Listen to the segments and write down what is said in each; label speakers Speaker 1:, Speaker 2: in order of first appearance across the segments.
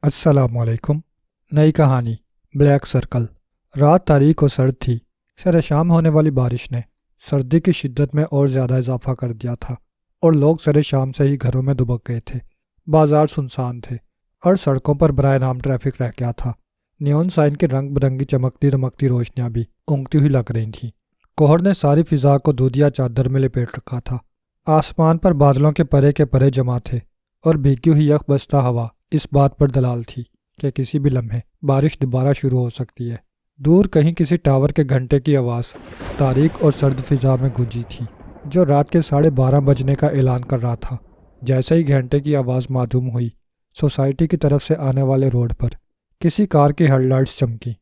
Speaker 1: السلام علیکم۔ نئی کہانی بلیک سرکل۔ رات تاریک و سرد تھی۔ سر شام ہونے والی بارش نے سردی کی شدت میں اور زیادہ اضافہ کر دیا تھا اور لوگ سر شام سے ہی گھروں میں دبک گئے تھے۔ بازار سنسان تھے اور سڑکوں پر برائے نام ٹریفک رہ گیا تھا۔ نیون سائن کی رنگ برنگی چمکتی دمکتی روشنیاں بھی اونگتی ہوئی لگ رہی تھیں۔ کوہر نے ساری فضا کو دودھیا چادر میں لپیٹ رکھا تھا۔ آسمان پر بادلوں کے پرے جمع تھے اور بھیگی ہوئی یک بستہ ہوا اس بات پر دلال تھی کہ کسی بھی لمحے بارش دوبارہ شروع ہو سکتی ہے۔ دور کہیں کسی ٹاور کے گھنٹے کی آواز تاریک اور سرد فضا میں گونجی تھی، جو رات کے 12:30 بجنے کا اعلان کر رہا تھا۔ جیسے ہی گھنٹے کی آواز معدوم ہوئی، سوسائٹی کی طرف سے آنے والے روڈ پر کسی کار کی ہیڈ لائٹس چمکی۔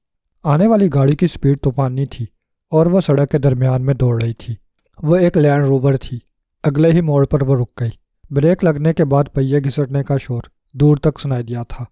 Speaker 1: آنے والی گاڑی کی سپیڈ طوفانی تھی اور وہ سڑک کے درمیان میں دوڑ رہی تھی۔ وہ ایک لینڈ روور تھی۔ اگلے ہی موڑ پر وہ رک گئی۔ بریک لگنے کے بعد پہیے گھسٹنے کا شور دور تک سنائی دیا تھا۔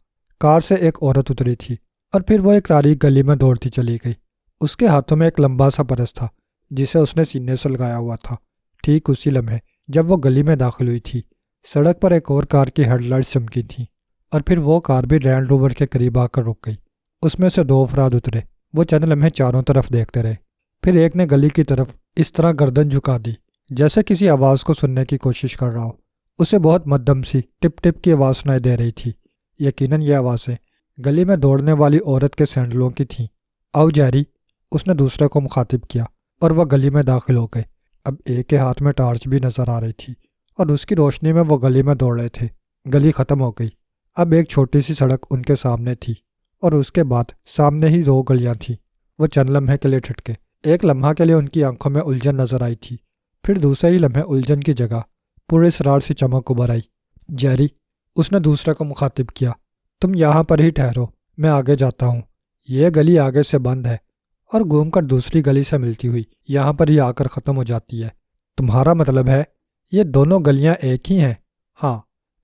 Speaker 1: کار سے ایک عورت اتری تھی اور پھر وہ ایک تاریک گلی میں دوڑتی چلی گئی۔ اس کے ہاتھوں میں ایک لمبا سا پرس تھا جسے اس نے سینے سے لگایا ہوا تھا۔ ٹھیک اسی لمحے جب وہ گلی میں داخل ہوئی تھی، سڑک پر ایک اور کار کی ہیڈ لائٹس چمکی تھیں اور پھر وہ کار بھی لینڈ روور کے قریب آ کر رک گئی۔ اس میں سے 2 افراد اترے۔ وہ چند لمحے چاروں طرف دیکھتے رہے، پھر ایک نے گلی کی طرف اس طرح گردن جھکا دی جیسے کسی آواز کو سننے کی کوشش کر رہا ہو۔ اسے بہت مدھم سی ٹپ ٹپ کی آواز سنائی دے رہی تھی۔ یقیناً یہ آوازیں گلی میں دوڑنے والی عورت کے سینڈلوں کی تھیں۔ آؤ جیری، اس نے دوسرے کو مخاطب کیا اور وہ گلی میں داخل ہو گئے۔ اب ایک کے ہاتھ میں ٹارچ بھی نظر آ رہی تھی اور اس کی روشنی میں وہ گلی میں دوڑ رہے تھے۔ گلی ختم ہو گئی۔ اب ایک چھوٹی سی سڑک ان کے سامنے تھی اور اس کے بعد سامنے ہی 2 گلیاں تھیں۔ وہ چند لمحے کے لیے ٹھٹکے۔ ایک لمحہ کے لیے ان کی آنکھوں میں الجھن نظر آئی تھی، پھر دوسرے ہی لمحے الجھن کی جگہ پورے اسرار سی چمک ابھر آئی۔ جیری، اس نے دوسرے کو مخاطب کیا، تم یہاں پر ہی ٹھہرو، میں آگے جاتا ہوں۔ یہ گلی آگے سے بند ہے اور گھوم کر دوسری گلی سے ملتی ہوئی یہاں پر ہی آ کر ختم ہو جاتی ہے۔ تمہارا مطلب ہے یہ دونوں گلیاں ایک ہی ہیں؟ ہاں،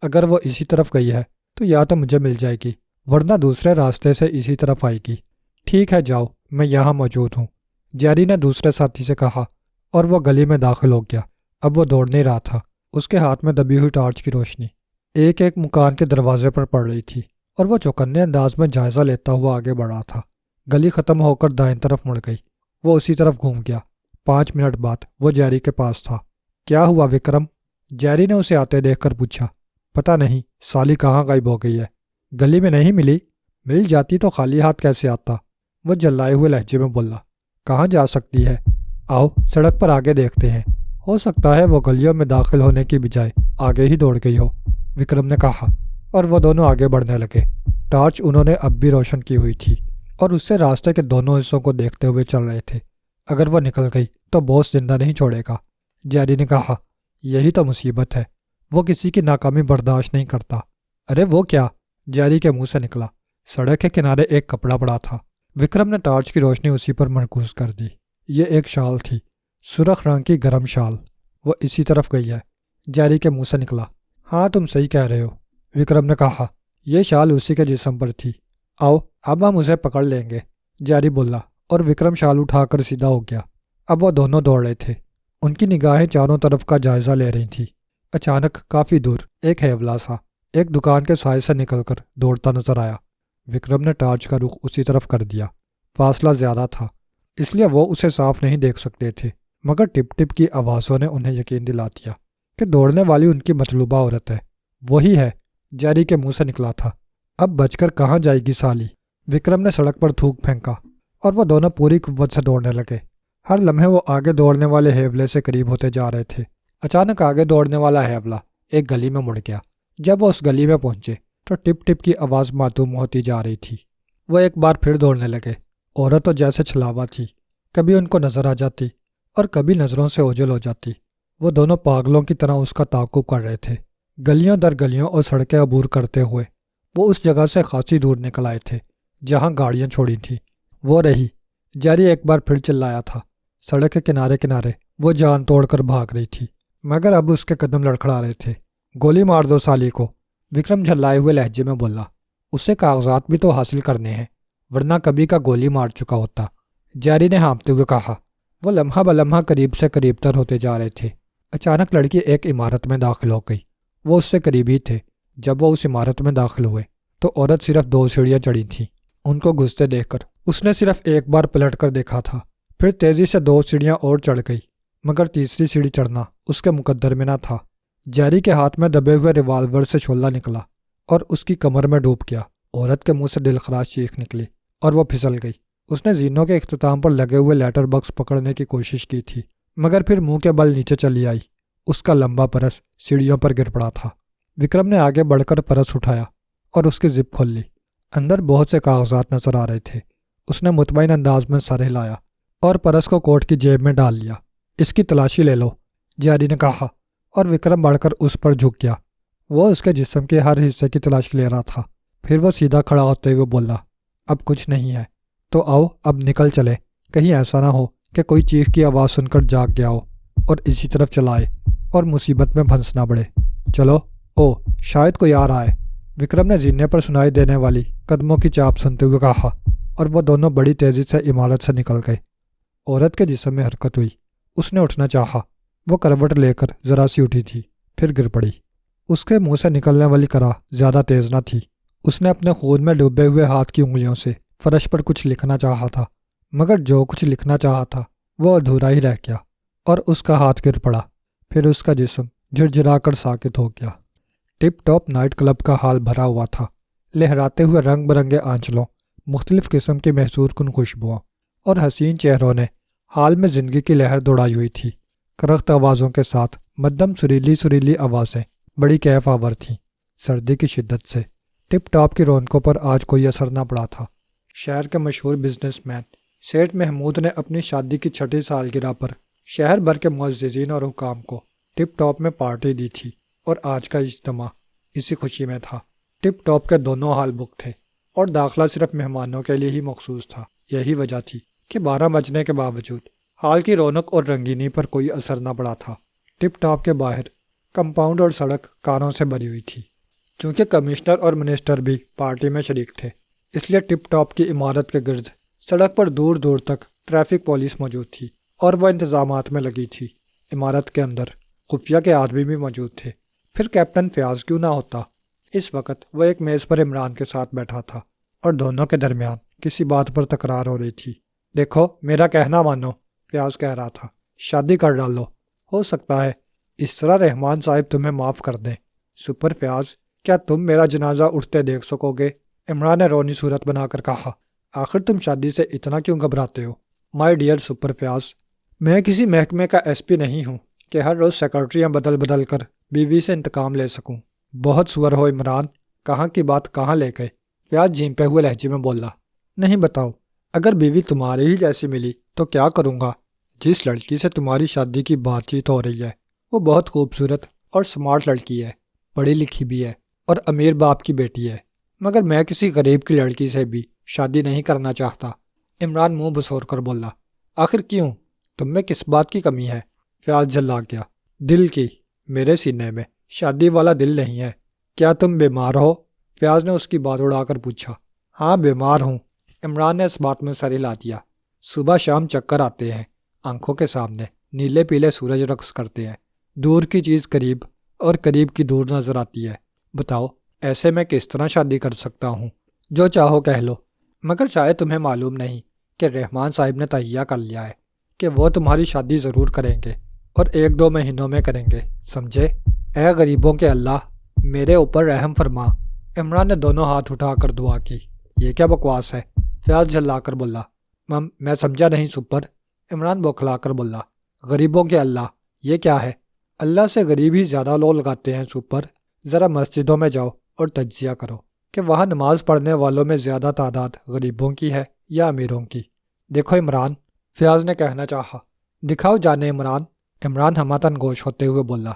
Speaker 1: اگر وہ اسی طرف گئی ہے تو یا تو مجھے مل جائے گی ورنہ دوسرے راستے سے اسی طرف آئے گی۔ ٹھیک ہے، جاؤ، میں یہاں موجود ہوں، جیری نے دوسرے ساتھی سے کہا اور وہ گلی میں داخل ہو گیا۔ اب وہ دوڑ نہیں رہا تھا۔ اس کے ہاتھ میں دبی ہوئی ٹارچ کی روشنی ایک ایک مکان کے دروازے پر پڑ رہی تھی اور وہ چوکنے انداز میں جائزہ لیتا ہوا آگے بڑھا تھا۔ گلی ختم ہو کر دائیں طرف مڑ گئی۔ وہ اسی طرف گھوم گیا۔ 5 منٹ بعد وہ جیری کے پاس تھا۔ کیا ہوا وکرم؟ جیری نے اسے آتے دیکھ کر پوچھا۔ پتہ نہیں، سالی کہاں غائب ہو گئی ہے؟ گلی میں نہیں ملی؟ مل جاتی تو خالی ہاتھ کیسے آتا؟ وہ جلائے ہوئے لہجے میں بولا۔ کہاں جا سکتی ہے؟ آؤ سڑک پر آگے دیکھتے ہیں، ہو سکتا ہے وہ گلیوں میں داخل ہونے کی بجائے آگے ہی دوڑ گئی ہو، وکرم نے کہا اور وہ دونوں آگے بڑھنے لگے۔ ٹارچ انہوں نے اب بھی روشن کی ہوئی تھی اور اس سے راستے کے دونوں حصوں کو دیکھتے ہوئے چل رہے تھے۔ اگر وہ نکل گئی تو باس زندہ نہیں چھوڑے گا، جیری نے کہا۔ یہی تو مصیبت ہے، وہ کسی کی ناکامی برداشت نہیں کرتا۔ ارے وہ کیا؟ جیری کے منہ سے نکلا۔ سڑک کے کنارے ایک کپڑا پڑا تھا۔ وکرم نے ٹارچ کی روشنی اسی پر مرکوز کر دی۔ یہ ایک شال تھی، سرخ رنگ کی گرم شال۔ وہ اسی طرف گئی ہے، جیری کے منہ سے نکلا۔ ہاں تم صحیح کہہ رہے ہو، وکرم نے کہا۔ یہ شال اسی کے جسم پر تھی۔ آؤ اب ہم اسے پکڑ لیں گے، جیری بولا اور وکرم شال اٹھا کر سیدھا ہو گیا۔ اب وہ دونوں دوڑ رہے تھے۔ ان کی نگاہیں چاروں طرف کا جائزہ لے رہی تھیں۔ اچانک کافی دور ایک ہیولا سا ایک دکان کے سائے سے نکل کر دوڑتا نظر آیا۔ وکرم نے ٹارچ کا رخ اسی طرف کر دیا۔ فاصلہ زیادہ تھا اس لیے وہ اسے صاف نہیں دیکھ سکتے تھے، مگر ٹپ ٹپ کی آوازوں نے انہیں یقین دلا دیا کہ دوڑنے والی ان کی مطلوبہ عورت ہے۔ وہی ہے، جیری کے منہ سے نکلا تھا۔ اب بچ کر کہاں جائے گی سالی؟ وکرم نے سڑک پر تھوک پھینکا اور وہ دونوں پوری قوت سے دوڑنے لگے۔ ہر لمحے وہ آگے دوڑنے والے ہیولے سے قریب ہوتے جا رہے تھے۔ اچانک آگے دوڑنے والا ہیولا ایک گلی میں مڑ گیا۔ جب وہ اس گلی میں پہنچے تو ٹپ ٹپ کی آواز معدوم ہوتی جا رہی تھی۔ وہ ایک بار پھر دوڑنے لگے۔ عورت تو جیسے چھلاوا تھی، کبھی ان کو نظر آ جاتی اور کبھی نظروں سے اوجھل ہو جاتی۔ وہ دونوں پاگلوں کی طرح اس کا تعاقب کر رہے تھے۔ گلیوں در گلیوں اور سڑکیں عبور کرتے ہوئے وہ اس جگہ سے خاصی دور نکل آئے تھے جہاں گاڑیاں چھوڑی تھیں۔ وہ رہی، جیری ایک بار پھر چلایا تھا۔ سڑک کے کنارے کنارے وہ جان توڑ کر بھاگ رہی تھی، مگر اب اس کے قدم لڑکھڑا رہے تھے۔ گولی مار دو سالی کو، وکرم جھلائے ہوئے لہجے میں بولا۔ اسے کاغذات بھی تو حاصل کرنے ہیں، ورنہ کبھی کا گولی مار چکا ہوتا، جیری نے ہانپتے ہوئے کہا۔ وہ لمحہ بلمحہ قریب سے قریب تر ہوتے جا رہے تھے۔ اچانک لڑکی ایک عمارت میں داخل ہو گئی۔ وہ اس سے قریب ہی تھے جب وہ اس عمارت میں داخل ہوئے۔ تو عورت صرف 2 سیڑھیاں چڑھی تھیں۔ ان کو گھستے دیکھ کر اس نے صرف ایک بار پلٹ کر دیکھا تھا، پھر تیزی سے 2 سیڑھیاں اور چڑھ گئی، مگر تیسری سیڑھی چڑھنا اس کے مقدر میں نہ تھا۔ جیری کے ہاتھ میں دبے ہوئے ریوالور سے شعلہ نکلا اور اس کی کمر میں ڈوب گیا۔ عورت کے منہ سے دلخراش چیخ نکلی اور وہ پھسل گئی۔ اس نے زینوں کے اختتام پر لگے ہوئے لیٹر باکس پکڑنے کی کوشش کی تھی، مگر پھر منہ کے بل نیچے چلی آئی۔ اس کا لمبا پرس سیڑھیوں پر گر پڑا تھا۔ وکرم نے آگے بڑھ کر پرس اٹھایا اور اس کی زپ کھول لی۔ اندر بہت سے کاغذات نظر آ رہے تھے۔ اس نے مطمئن انداز میں سر ہلایا اور پرس کو کوٹ کی جیب میں ڈال لیا۔ اس کی تلاشی لے لو، جیری نے کہا، اور وکرم بڑھ کر اس پر جھک گیا۔ وہ اس کے جسم کے ہر حصے کی تلاشی لے رہا تھا۔ پھر وہ سیدھا کھڑا ہوتے ہوئے بولا، اب کچھ نہیں ہے تو آؤ اب نکل چلے، کہیں ایسا نہ ہو کہ کوئی چیخ کی آواز سن کر جاگ گیا ہو اور اسی طرف چلائے اور مصیبت میں پھنسنا پڑے۔ چلو، شاید کوئی آ رہا ہے، وکرم نے زینے پر سنائی دینے والی قدموں کی چاپ سنتے ہوئے کہا، اور وہ دونوں بڑی تیزی سے عمارت سے نکل گئے۔ عورت کے جسم میں حرکت ہوئی۔ اس نے اٹھنا چاہا۔ وہ کروٹ لے کر ذرا سی اٹھی تھی، پھر گر پڑی۔ اس کے منہ سے نکلنے والی کرا زیادہ تیز نہ تھی۔ اس نے اپنے خون میں ڈوبے ہوئے ہاتھ کی انگلیوں سے فرش پر کچھ لکھنا چاہا تھا، مگر جو کچھ لکھنا چاہا تھا وہ ادھورا ہی رہ گیا اور اس کا ہاتھ گر پڑا۔ پھر اس کا جسم جھرجھرا کر ساکت ہو گیا۔ ٹپ ٹاپ نائٹ کلب کا حال بھرا ہوا تھا، لہراتے ہوئے رنگ برنگے آنچلوں، مختلف قسم کی محسور کن خوشبوؤں اور حسین چہروں نے حال میں زندگی کی لہر دوڑائی ہوئی تھی۔ کرخت آوازوں کے ساتھ مدھم سریلی آوازیں بڑی کیف آور تھیں۔ سردی کی شدت سے ٹپ ٹاپ کی رونقوں پر آج کوئی اثر نہ پڑا تھا۔ شہر کے مشہور بزنس مین سیٹھ محمود نے اپنی شادی کی 6ٹھی سالگرہ پر شہر بھر کے معززین اور حکام کو ٹپ ٹاپ میں پارٹی دی تھی، اور آج کا اجتماع اسی خوشی میں تھا۔ ٹپ ٹاپ کے دونوں ہال بک تھے اور داخلہ صرف مہمانوں کے لیے ہی مخصوص تھا۔ یہی وجہ تھی کہ 12 بجنے کے باوجود ہال کی رونق اور رنگینی پر کوئی اثر نہ پڑا تھا۔ ٹپ ٹاپ کے باہر کمپاؤنڈ اور سڑک کاروں سے بھری ہوئی تھی۔ چونکہ کمشنر اور منسٹر بھی پارٹی میں شریک تھے، اس لیے ٹپ ٹاپ کی عمارت کے گرد سڑک پر دور دور تک ٹریفک پولیس موجود تھی اور وہ انتظامات میں لگی تھی۔ عمارت کے اندر خفیہ کے آدمی بھی موجود تھے۔ پھر کیپٹن فیاض کیوں نہ ہوتا؟ اس وقت وہ ایک میز پر عمران کے ساتھ بیٹھا تھا اور دونوں کے درمیان کسی بات پر تکرار ہو رہی تھی۔ دیکھو، میرا کہنا مانو، فیاض کہہ رہا تھا، شادی کر ڈالو، ہو سکتا ہے اس طرح رحمان صاحب تمہیں معاف کر دیں۔ سپر فیاض، کیا تم میرا جنازہ اٹھتے دیکھ سکو گے؟ عمران نے رونی صورت بنا کر کہا، آخر تم شادی سے اتنا کیوں گھبراتے ہو؟ مائی ڈیئر سپر فیاض، میں کسی محکمے کا ایس پی نہیں ہوں کہ ہر روز سیکرٹریاں بدل کر بیوی سے انتقام لے سکوں۔ بہت سور ہو عمران، کہاں کی بات کہاں لے گئے؟ فیاض جھیمپے ہوئے لہجے میں بولا، نہیں بتاؤ، اگر بیوی تمہاری ہی جیسی ملی تو کیا کروں گا؟ جس لڑکی سے تمہاری شادی کی بات چیت ہو رہی ہے وہ بہت خوبصورت اور سمارٹ لڑکی ہے، پڑھی لکھی بھی ہے اور امیر باپ کی بیٹی ہے، مگر میں کسی غریب کی لڑکی سے بھی شادی نہیں کرنا چاہتا۔ عمران منہ بسور کر بولا، آخر کیوں؟ تم میں کس بات کی کمی ہے؟ فیاض جھلا گیا، دل کی، میرے سینے میں شادی والا دل نہیں ہے۔ کیا تم بیمار ہو؟ فیاض نے اس کی بات اڑا کر پوچھا۔ ہاں بیمار ہوں، عمران نے اس بات میں سر ہلا دیا۔ صبح شام چکر آتے ہیں، آنکھوں کے سامنے نیلے پیلے سورج رقص کرتے ہیں، دور کی چیز قریب اور قریب کی دور نظر آتی ہے۔ بتاؤ ایسے میں کس طرح شادی کر سکتا ہوں؟ جو چاہو کہہ لو، مگر شاید تمہیں معلوم نہیں کہ رحمان صاحب نے تہیہ کر لیا ہے کہ وہ تمہاری شادی ضرور کریں گے اور 1-2 مہینوں میں کریں گے، سمجھے؟ اے غریبوں کے اللہ، میرے اوپر رحم فرما۔ عمران نے دونوں ہاتھ اٹھا کر دعا کی۔ یہ کیا بکواس ہے؟ فیاض جھلا کر بولا۔ میں سمجھا نہیں سپر، عمران بوکھلا کر بولا۔ غریبوں کے اللہ، یہ کیا ہے؟ اللہ سے غریب ہی زیادہ لوگ لگاتے ہیں سپر۔ ذرا مسجدوں میں جاؤ اور تجزیہ کرو کہ وہاں نماز پڑھنے والوں میں زیادہ تعداد غریبوں کی ہے یا امیروں کی۔ دیکھو عمران، فیاض نے کہنا چاہا۔ دکھاؤ جانے عمران، عمران ہماتن گوش ہوتے ہوئے بولا۔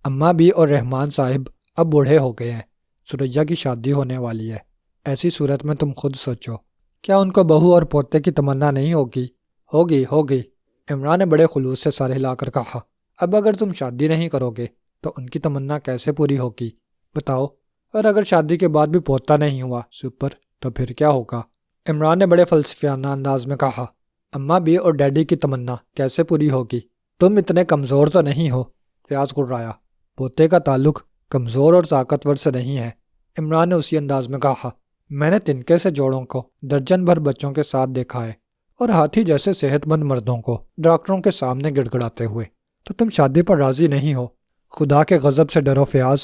Speaker 1: اماں بھی اور رحمان صاحب اب بوڑھے ہو گئے ہیں، سریا کی شادی ہونے والی ہے۔ ایسی صورت میں تم خود سوچو، کیا ان کو بہو اور پوتے کی تمنا نہیں ہوگی؟ ہوگی، عمران نے بڑے خلوص سے سر ہلا کر کہا۔ اب اگر تم شادی نہیں کرو گے تو ان کی تمنا کیسے پوری ہوگی؟ بتاؤ، اور اگر شادی کے بعد بھی پوتا نہیں ہوا سپر تو پھر کیا ہوگا؟ عمران نے بڑے فلسفیانہ انداز میں کہا۔ اماں بھی اور ڈیڈی کی تمنا کیسے پوری ہوگی؟ تم اتنے کمزور تو نہیں ہو؟ فیاض گڑرایا۔ پوتے کا تعلق کمزور اور طاقتور سے نہیں ہے، عمران نے اسی انداز میں کہا، میں نے تنکے سے جوڑوں کو درجن بھر بچوں کے ساتھ دیکھا ہے اور ہاتھی جیسے صحت مند مردوں کو ڈاکٹروں کے سامنے گڑ گڑاتے ہوئے۔ تو تم شادی پر راضی نہیں ہو؟ خدا کے غضب سے ڈرو فیاض،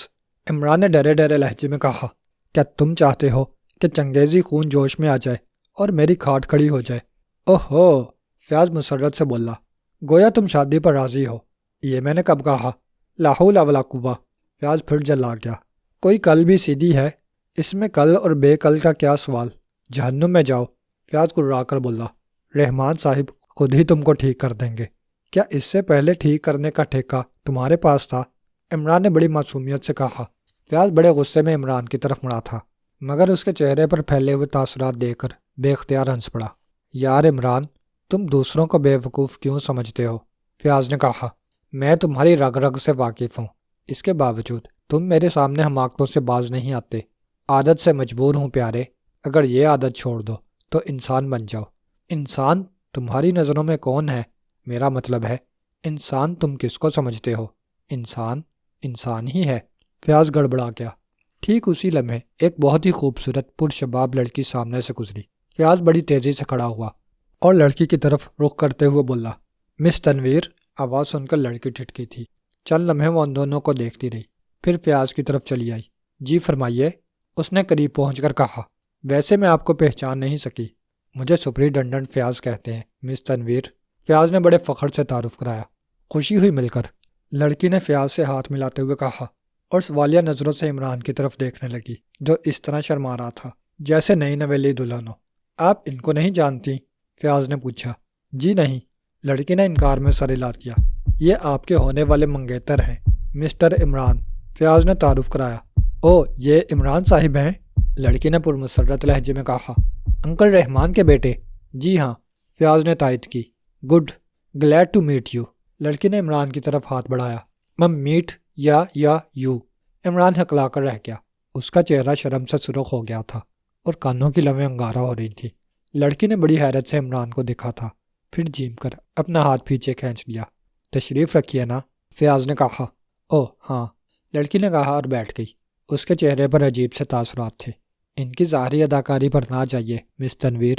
Speaker 1: عمران نے ڈرے ڈرے لہجے میں کہا۔ کیا تم چاہتے ہو کہ چنگیزی خون جوش میں آ جائے اور میری کھاٹ کھڑی ہو جائے؟ اوہو، فیاض مسرت سے بولا، گویا تم شادی پر راضی ہو۔ یہ میں نے کب کہا؟ لا حول ولا قوہ۔ فیاض پھر جلا گیا۔ کوئی کل بھی سیدھی ہے، اس میں کل اور بے کل کا کیا سوال؟ جہنم میں جاؤ، فیاض کرا کر بولا۔ رحمان صاحب خود ہی تم کو ٹھیک کر دیں گے۔ کیا اس سے پہلے ٹھیک کرنے کا ٹھیکہ تمہارے پاس تھا؟ عمران نے بڑی معصومیت سے کہا۔ فیاض بڑے غصے میں عمران کی طرف مڑا تھا، مگر اس کے چہرے پر پھیلے ہوئے تاثرات دیکھ کر بے اختیار ہنس پڑا۔ یار عمران، تم دوسروں کو بے وقوف کیوں سمجھتے ہو؟ فیاض نے کہا۔ میں تمہاری رگ رگ سے واقف ہوں، اس کے باوجود تم میرے سامنے حماقتوں سے باز نہیں آتے۔ عادت سے مجبور ہوں پیارے، اگر یہ عادت چھوڑ دو تو انسان بن جاؤ۔ انسان تمہاری نظروں میں کون ہے؟ میرا مطلب ہے انسان تم کس کو سمجھتے ہو؟ انسان انسان ہی ہے۔ فیاض گڑبڑا گیا۔ ٹھیک اسی لمحے ایک بہت ہی خوبصورت پرشباب لڑکی سامنے سے گزری۔ فیاض بڑی تیزی سے کھڑا ہوا اور لڑکی کی طرف رخ کرتے ہوئے بولا، مس تنویر۔ آواز سن کر لڑکی ٹھٹکی تھی۔ چند لمحے وہ ان دونوں کو دیکھتی رہی، پھر فیاض کی طرف چلی آئی۔ جی فرمائیے، اس نے قریب پہنچ کر کہا۔ ویسے میں آپ کو پہچان نہیں سکی، مجھے سپرنٹنڈنٹ فیاض کہتے ہیں مس تنویر۔ فیاض نے بڑے فخر سے تعارف کرایا۔ خوشی ہوئی مل کر، لڑکی نے فیاض سے ہاتھ ملاتے ہوئے کہا اور سوالیہ نظروں سے عمران کی طرف دیکھنے لگی، جو اس طرح شرما رہا تھا جیسے نئی نویلی دلہن ہو۔ آپ ان کو نہیں جانتی؟ فیاض نے پوچھا۔ جی نہیں، لڑکی نے انکار میں سر ہلا دیا۔ یہ آپ کے ہونے والے منگیتر ہیں، مسٹر عمران، فیاض نے تعارف کرایا۔ او، یہ عمران صاحب ہیں؟ لڑکی نے پرمسرت لہجے میں کہا۔ انکل رحمان کے بیٹے؟ جی ہاں، فیاض نے تائید کی۔ Good, glad to meet you. لڑکی نے عمران کی طرف ہاتھ بڑھایا۔ مم میٹ یا یو؟ عمران ہکلا کر رہ گیا۔ اس کا چہرہ شرم سے سرخ ہو گیا تھا اور کانوں کی لویں انگارہ ہو رہی تھی۔ لڑکی نے بڑی حیرت سے عمران کو دیکھا تھا، پھر جھیم کر اپنا ہاتھ پیچھے کھینچ لیا۔ تشریف رکھیے نا، فیاض نے کہا۔ او ہاں، لڑکی نے کہا اور بیٹھ گئی۔ اس کے چہرے پر عجیب سے تاثرات تھے۔ ان کی ظاہری اداکاری پر نہ جائیے مس تنویر،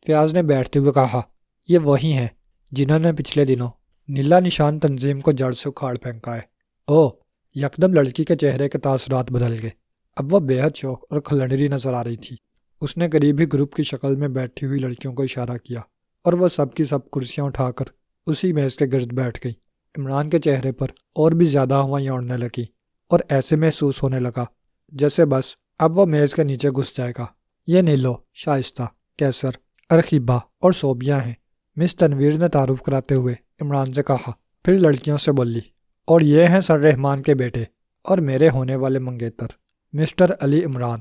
Speaker 1: فیاض نے بیٹھتے ہوئے کہا۔ یہ وہی ہیں جنہوں نے پچھلے دنوں نیلا نشان تنظیم کو جڑ سے اکھاڑ پھینکا ہے۔ او، یکدم لڑکی کے چہرے کے تاثرات بدل گئے۔ اب وہ بے حد شوق اور کھلنڈری نظر آ رہی تھی۔ اس نے قریب ہی گروپ کی شکل میں بیٹھی ہوئی لڑکیوں کو اشارہ کیا اور وہ سب کی سب کرسیاں اٹھا کر اسی میز کے گرد بیٹھ گئی۔ عمران کے چہرے پر اور بھی زیادہ ہوائیں اڑنے لگی اور ایسے محسوس ہونے لگا جیسے بس اب وہ میز کے نیچے گھس جائے گا۔ یہ نیلو، شائستہ، کیسر، ارخیبہ اور صوبیہ ہیں، مس تنویر نے تعارف کراتے ہوئے عمران سے کہا۔ پھر لڑکیوں سے بولی، اور یہ ہیں سر رحمان کے بیٹے اور میرے ہونے والے منگیتر مسٹر علی عمران۔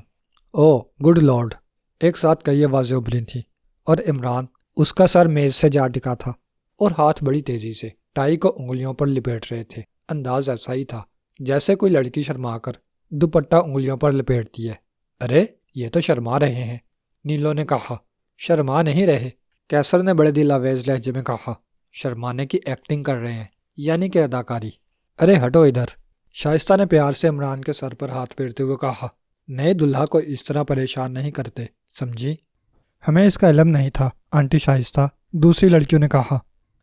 Speaker 1: او گڈ لارڈ، ایک ساتھ کئی آوازیں ابھری تھیں اور عمران، اس کا سر میز سے جا ٹکا تھا اور ہاتھ بڑی تیزی سے ٹائی کو انگلیوں پر لپیٹ رہے تھے۔ انداز ایسا ہی تھا جیسے کوئی لڑکی شرما کر دوپٹہ انگلیوں پر لپیٹتی ہے۔ ارے یہ تو شرما رہے ہیں، نیلو نے کہا۔ شرما نہیں رہے، کیسر نے بڑے دل آویز لہجے میں کہا۔ شرمانے کی ایکٹنگ کر رہے ہیں، یعنی کہ اداکاری۔ ارے ہٹو ادھر، شائستہ نے پیار سے عمران کے سر پر ہاتھ پھیرتے ہوئے کہا۔ نئے دلہا کو اس طرح پریشان نہیں کرتے، سمجھی؟ ہمیں اس کا علم نہیں تھا آنٹی شائستہ، دوسری لڑکیوں نے کہا۔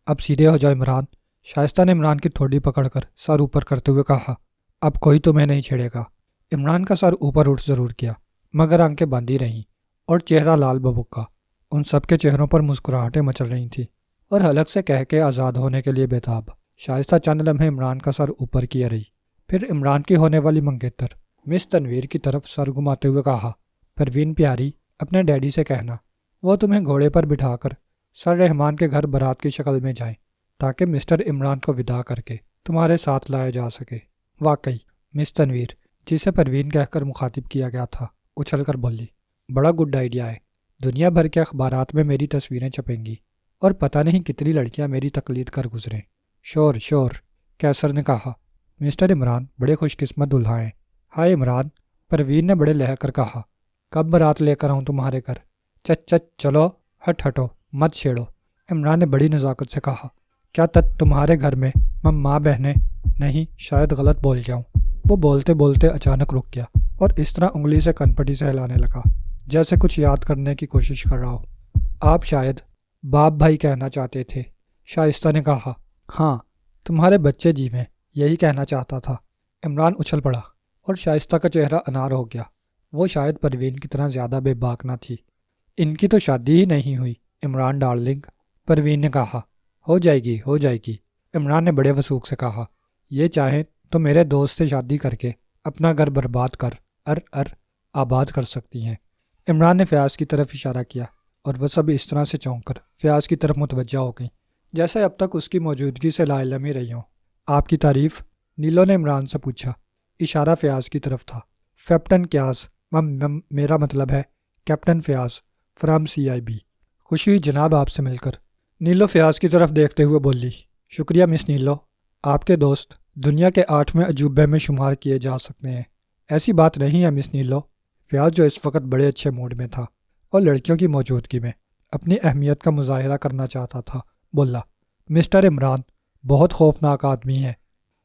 Speaker 1: اب سیدھے ہو جاؤ عمران، شائستہ نے عمران کی تھوڑی پکڑ کر سر اوپر کرتے ہوئے کہا۔ اب کوئی تمہیں نہیں چھیڑے گا۔ عمران کا سر اوپر اٹھ ضرور کیا، مگر آنکھیں باندھی رہیں اور چہرہ لال ببکا۔ ان سب کے چہروں پر مسکراہٹیں مچل رہی تھیں اور حلق سے کہہ کے آزاد ہونے کے لیے بےتاب۔ شائستہ چند لمحے عمران کا سر اوپر کیے رہی، پھر عمران کی ہونے والی منگیتر مس تنویر کی طرف سر گھماتے ہوئے کہا۔ پروین پیاری، اپنے ڈیڈی سے کہنا وہ تمہیں گھوڑے پر بٹھا کر سر رحمان کے گھر بارات کی شکل میں جائیں تاکہ مسٹر عمران کو ودا کر کے تمہارے ساتھ لایا جا سکے۔ واقعی، مس تنویر، جسے پروین کہہ کر مخاطب کیا گیا تھا، اچھل کر بولی، بڑا گڈ آئیڈیا ہے۔ دنیا بھر کے اخبارات میں میری تصویریں چھپیں گی اور پتہ نہیں کتنی لڑکیاں میری تقلید کر گزریں۔ شور شور، کیسر نے کہا۔ مسٹر عمران بڑے خوش قسمت دلہا ہیں۔ ہائے عمران، پروین نے بڑے لہہ کر کہا۔ کب بارات لے کر آؤں تمہارے گھر؟ چلو، ہٹو، مت چھیڑو، عمران نے بڑی نزاکت سے کہا۔ کیا تمہارے گھر میں ماں بہنیں؟ نہیں، شاید غلط بول جاؤں۔ وہ بولتے بولتے اچانک رک گیا اور اس طرح انگلی سے کنپٹی سے ہلانے لگا جیسے کچھ یاد کرنے کی کوشش کر رہا ہو۔ آپ شاید باپ بھائی کہنا چاہتے تھے، شائستہ نے کہا۔ ہاں، تمہارے بچے جیویں، یہی کہنا چاہتا تھا۔ عمران اچھل پڑا اور شائستہ کا چہرہ انار ہو گیا۔ وہ شاید پروین کی طرح زیادہ بے باک نہ تھی۔ ان کی تو شادی ہی نہیں ہوئی عمران ڈارلنگ، پروین نے کہا۔ ہو جائے گی، ہو جائے گی، عمران نے بڑے وثوق سے کہا۔ یہ چاہیں تو میرے دوست سے شادی کر کے اپنا گھر برباد کر آباد کر سکتی ہیں۔ عمران نے فیاض کی طرف اشارہ کیا اور وہ سب اس طرح سے چونک کر فیاض کی طرف متوجہ ہو گئیں جیسے اب تک اس کی موجودگی سے لا علم ہی رہی ہوں۔ آپ کی تعریف؟ نیلو نے عمران سے پوچھا۔ اشارہ فیاض کی طرف تھا۔ کیپٹن کیاز، میرا مطلب ہے کیپٹن فیاض فرام CIB۔ خوشی ہوئی جناب آپ سے مل کر، نیلو فیاض کی طرف دیکھتے ہوئے بولی۔ شکریہ مس نیلو، آپ کے دوست دنیا کے 8ویں عجوبے میں شمار کیے جا سکتے ہیں۔ ایسی بات نہیں ہے مس نیلو۔ فیاض جو اس وقت بڑے اچھے موڈ میں تھا اور لڑکیوں کی موجودگی میں اپنی اہمیت کا مظاہرہ کرنا چاہتا تھا، بولا۔ مسٹر عمران بہت خوفناک آدمی ہے۔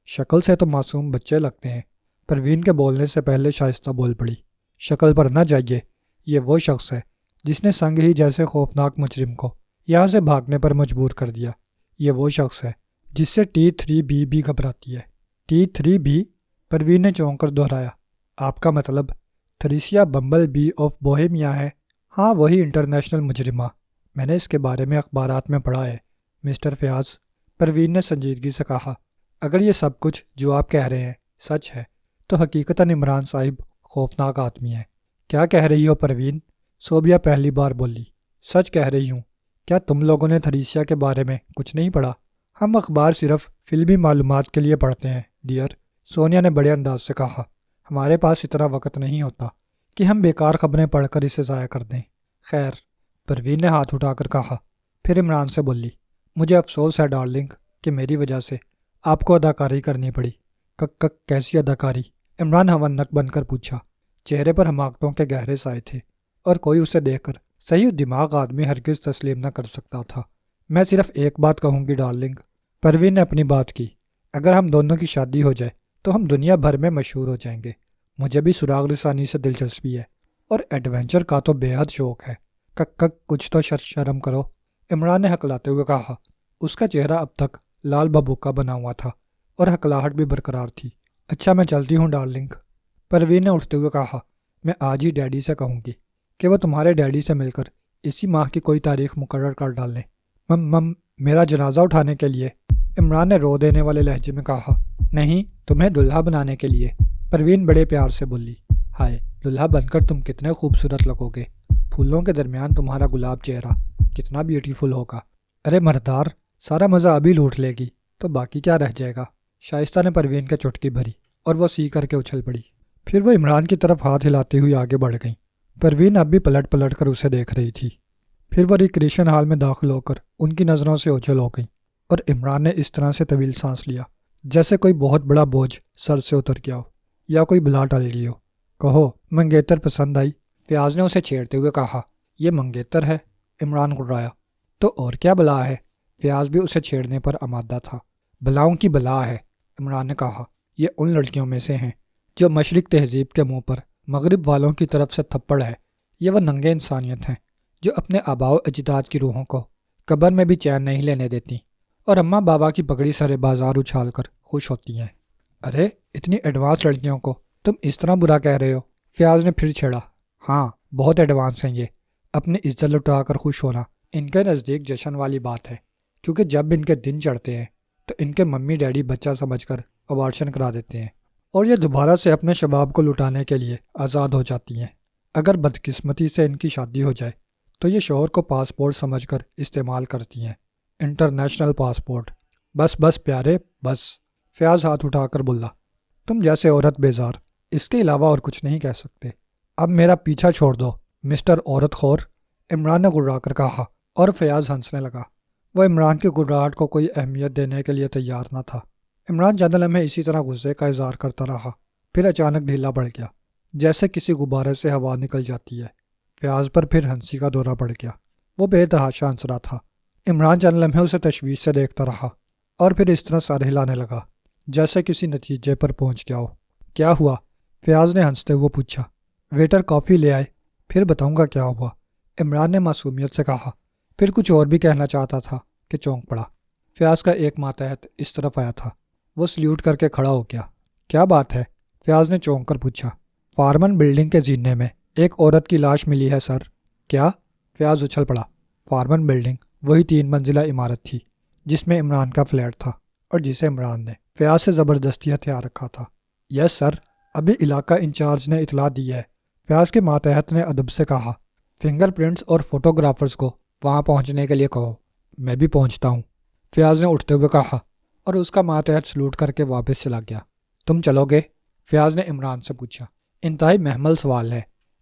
Speaker 1: شکل سے تو معصوم بچے لگتے ہیں۔ پروین کے بولنے سے پہلے شائستہ بول پڑی۔ شکل پر نہ جائیے، یہ وہ شخص ہے جس نے سنگ ہی جیسے خوفناک مجرم کو یہاں سے بھاگنے پر مجبور کر دیا۔ یہ وہ شخص ہے جس سے T3B بھی گھبراتی ہے۔ T3B؟ پروین نے چونک کر دہرایا۔ آپ کا مطلب تھریسیا بمبل بی آف بوہیمیا ہے؟ ہاں، وہی انٹرنیشنل مجرمہ۔ میں نے اس کے بارے میں اخبارات میں پڑھا ہے مسٹر فیاض، پروین نے سنجیدگی سے کہا۔ اگر یہ سب کچھ جو آپ کہہ رہے ہیں سچ ہے تو حقیقتاً عمران صاحب خوفناک آدمی ہے۔ کیا کہہ رہی ہو پروین؟ صوبیہ پہلی بار بولی۔ سچ کہہ رہی ہوں۔ کیا تم لوگوں نے تھریسیا کے بارے میں کچھ نہیں پڑھا؟ ہم اخبار صرف فلمی معلومات کے لیے پڑھتے ہیں ڈیئر، سونیا نے بڑے انداز سے کہا۔ ہمارے پاس اتنا وقت نہیں ہوتا کہ ہم بیکار خبریں پڑھ کر اسے ضائع کر دیں۔ خیر، پروین نے ہاتھ اٹھا کر کہا۔ پھر عمران سے بولی۔ مجھے افسوس ہے ڈارلنگ کہ میری وجہ سے آپ کو اداکاری کرنی پڑی۔ کیسی اداکاری؟ عمران ہونک بن کر پوچھا۔ چہرے پر حماقتوں کے گہرے سائے تھے اور کوئی اسے دیکھ کر صحیح دماغ آدمی ہرگز تسلیم نہ کر سکتا تھا۔ میں صرف ایک بات کہوں گی ڈارلنگ، پروین نے اپنی بات کی۔ اگر ہم دونوں کی شادی ہو جائے تو ہم دنیا بھر میں مشہور ہو جائیں گے۔ مجھے بھی سراغ رسانی سے دلچسپی ہے اور ایڈونچر کا تو بے حد شوق ہے۔ کچھ تو شرم کرو، عمران نے ہکلاتے ہوئے کہا۔ اس کا چہرہ اب تک لال ببوکا بنا ہوا تھا اور ہکلاہٹ بھی برقرار تھی۔ اچھا، میں چلتی ہوں ڈارلنگ، پروین نے اٹھتے ہوئے کہا۔ میں آج ہی ڈیڈی سے کہوں گی کہ وہ تمہارے ڈیڈی سے مل کر اسی ماہ کی کوئی تاریخ مقرر کر ڈالیں۔ میرا جنازہ اٹھانے کے لیے؟ عمران نے رو دینے والے لہجے میں کہا۔ نہیں، تمہیں دلہا بنانے کے لیے، پروین بڑے پیار سے بولی۔ ہائے، دلہا بن کر تم کتنے خوبصورت لگو گے۔ پھولوں کے درمیان تمہارا گلاب چہرہ کتنا بیوٹیفل ہوگا۔ ارے مردار، سارا مزہ ابھی لوٹ لے گی تو باقی کیا رہ جائے گا۔ شائستہ نے پروین کے چٹکی بھری اور وہ سی کر کے اچھل پڑی۔ پھر وہ عمران کی طرف ہاتھ ہلاتے ہوئی آگے بڑھ گئیں۔ پروین اب بھی پلٹ کر اسے دیکھ رہی تھی۔ پھر وہ ریکریشن ہال میں داخل ہو کر ان کی نظروں سے اوجھل ہو گئیں اور عمران نے اس طرح سے طویل سانس لیا جیسے کوئی بہت بڑا بوجھ سر سے اتر گیا ہو یا کوئی بلا ٹل گئی ہو۔ کہو، منگیتر پسند آئی؟ فیاض نے اسے چھیڑتے ہوئے کہا۔ یہ منگیتر ہے؟ عمران غرایا۔ تو اور کیا بلا ہے؟ فیاض بھی اسے چھیڑنے پر آمادہ تھا۔ بلاؤں کی بلا ہے، عمران نے کہا۔ یہ ان لڑکیوں میں سے ہیں جو مشرق تہذیب کے منہ پر مغرب والوں کی طرف سے تھپڑ ہے۔ یہ وہ ننگے انسانیت ہیں جو اپنے آباء و اجداد کی روحوں کو قبر میں بھی چین نہیں لینے دیتی اور اماں بابا کی پگڑی سرے بازار اچھال کر خوش ہوتی ہیں۔ ارے، اتنی ایڈوانس لڑکیوں کو تم اس طرح برا کہہ رہے ہو؟ فیاض نے پھر چھیڑا۔ ہاں، بہت ایڈوانس ہیں یہ۔ اپنی عزت لٹا کر خوش ہونا ان کے نزدیک جشن والی بات ہے، کیونکہ جب ان کے دن چڑھتے ہیں تو ان کے ممی ڈیڈی بچہ سمجھ کر ابارشن کرا دیتے ہیں اور یہ دوبارہ سے اپنے شباب کو لٹانے کے لیے آزاد ہو جاتی ہیں۔ اگر بدقسمتی سے ان کی شادی ہو جائے تو یہ شوہر کو پاسپورٹ سمجھ کر استعمال کرتی ہیں، انٹرنیشنل پاسپورٹ۔ بس پیارے، بس، فیاض ہاتھ اٹھا کر بولا۔ تم جیسے عورت بیزار، اس کے علاوہ اور کچھ نہیں کہہ سکتے۔ اب میرا پیچھا چھوڑ دو مسٹر عورت خور، عمران نے گرا کر کہا اور فیاض ہنسنے لگا۔ وہ عمران کی گراہٹ کو کوئی اہمیت دینے کے لیے تیار نہ تھا۔ عمران چند لمحے اسی طرح غصے کا اظہار کرتا رہا، پھر اچانک ڈھیلا پڑ گیا جیسے کسی غبارے سے ہوا نکل جاتی ہے۔ فیاض پر پھر ہنسی کا دورہ پڑ گیا۔ وہ بے تحاشا ہنس رہا تھا۔ عمران چند لمحے اسے تشویش سے دیکھتا رہا اور پھر اس طرح سر ہلانے لگا جیسے کسی نتیجے پر پہنچ گیا ہو۔ کیا ہوا؟ فیاض نے ہنستے ہوئے پوچھا۔ ویٹر کافی لے آئے، پھر بتاؤں گا کیا ہوا، عمران نے معصومیت سے کہا۔ پھر کچھ اور بھی کہنا چاہتا تھا کہ چونک پڑا۔ فیاض کا ایک ماتحت اس طرف آیا تھا۔ وہ سلیوٹ کر کے کھڑا ہو گیا۔ کیا بات ہے؟ فیاض نے چونک کر پوچھا۔ فارمن بلڈنگ کے زینے میں ایک عورت کی لاش ملی ہے سر۔ کیا؟ فیاض اچھل پڑا۔ فارمن بلڈنگ وہی 3 منزلہ عمارت تھی جس میں عمران کا فلیٹ تھا اور جسے عمران نے فیاض سے زبردستی ہتھیار رکھا تھا۔ یس سر، ابھی علاقہ انچارج نے اطلاع دی ہے، فیاض کے ماتحت نے ادب سے کہا۔ فنگر پرنٹس اور فوٹوگرافرز کو وہاں پہنچنے کے لیے کہو، میں بھی پہنچتا ہوں، فیاض نے اٹھتے ہوئے کہا اور اس کا ماتحت سلوٹ کر کے واپس چلا گیا۔ تم چلو گے؟ فیاض نے عمران سے پوچھا۔ انتہائی محمل سوال ہے،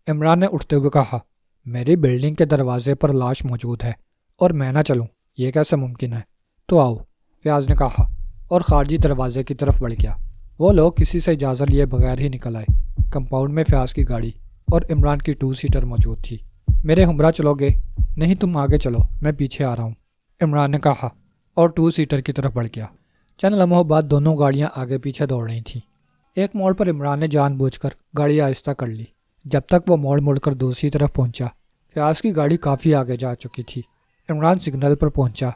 Speaker 1: عمران نے اٹھتے ہوئے کہا۔ میری بلڈنگ کے دروازے پر لاش موجود ہے اور میں نہ چلوں، یہ کیسے ممکن ہے؟ تو آؤ، فیاض نے کہا اور خارجی دروازے کی طرف بڑھ گیا۔ وہ لوگ کسی سے اجازت لیے بغیر ہی نکل آئے۔ کمپاؤنڈ میں فیاض کی گاڑی اور عمران کی 2 سیٹر موجود تھی۔ میرے ہمراہ چلو گے؟ نہیں، تم آگے چلو، میں پیچھے آ رہا ہوں، عمران نے کہا اور 2 سیٹر کی طرف بڑھ گیا۔ چند لمحوں بعد دونوں گاڑیاں آگے پیچھے دوڑ رہی تھیں۔ ایک موڑ پر عمران نے جان بوجھ کر گاڑی آہستہ کر لی۔ جب تک وہ موڑ کر دوسری طرف پہنچا، فیاض کی گاڑی کافی آگے جا چکی تھی۔ عمران سگنل پر پہنچا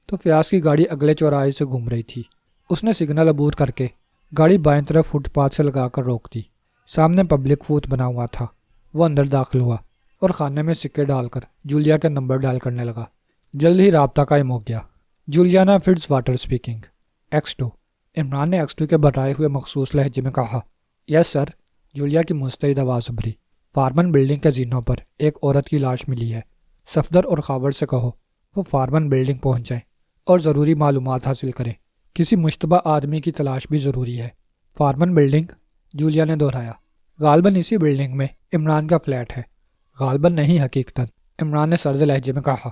Speaker 1: تو فیاض کی گاڑی اگلے چوراہے سے گھوم رہی تھی۔ اس نے سگنل عبور کر کے گاڑی بائیں طرف فٹ پاتھ سے لگا کر روک دی۔ سامنے پبلک فوت بنا ہوا تھا۔ وہ اندر داخل ہوا اور خانے میں سکے ڈال کر جولیا کے نمبر ڈائل کرنے لگا۔ جلد ہی رابطہ قائم ہو گیا۔ Juliana Fitz water speaking. X2۔ Imran نے X2 کے بڑھائے ہوئے مخصوص لہجے میں کہا۔ یس سر، جولیا کی مستعد آواز ابھری۔ فارمن بلڈنگ کے زینوں پر ایک عورت کی لاش ملی ہے۔ صفدر اور خاور سے کہو وہ فارمن بلڈنگ پہنچ جائیں اور ضروری معلومات حاصل کریں۔ کسی مشتبہ آدمی کی تلاش بھی ضروری ہے۔ فارمن بلڈنگ؟ جولیا نے دہرایا۔ غالباً اسی بلڈنگ میں عمران کا فلیٹ ہے۔ غالباً نہیں، حقیقتاً، عمران نے سرد لہجے میں کہا۔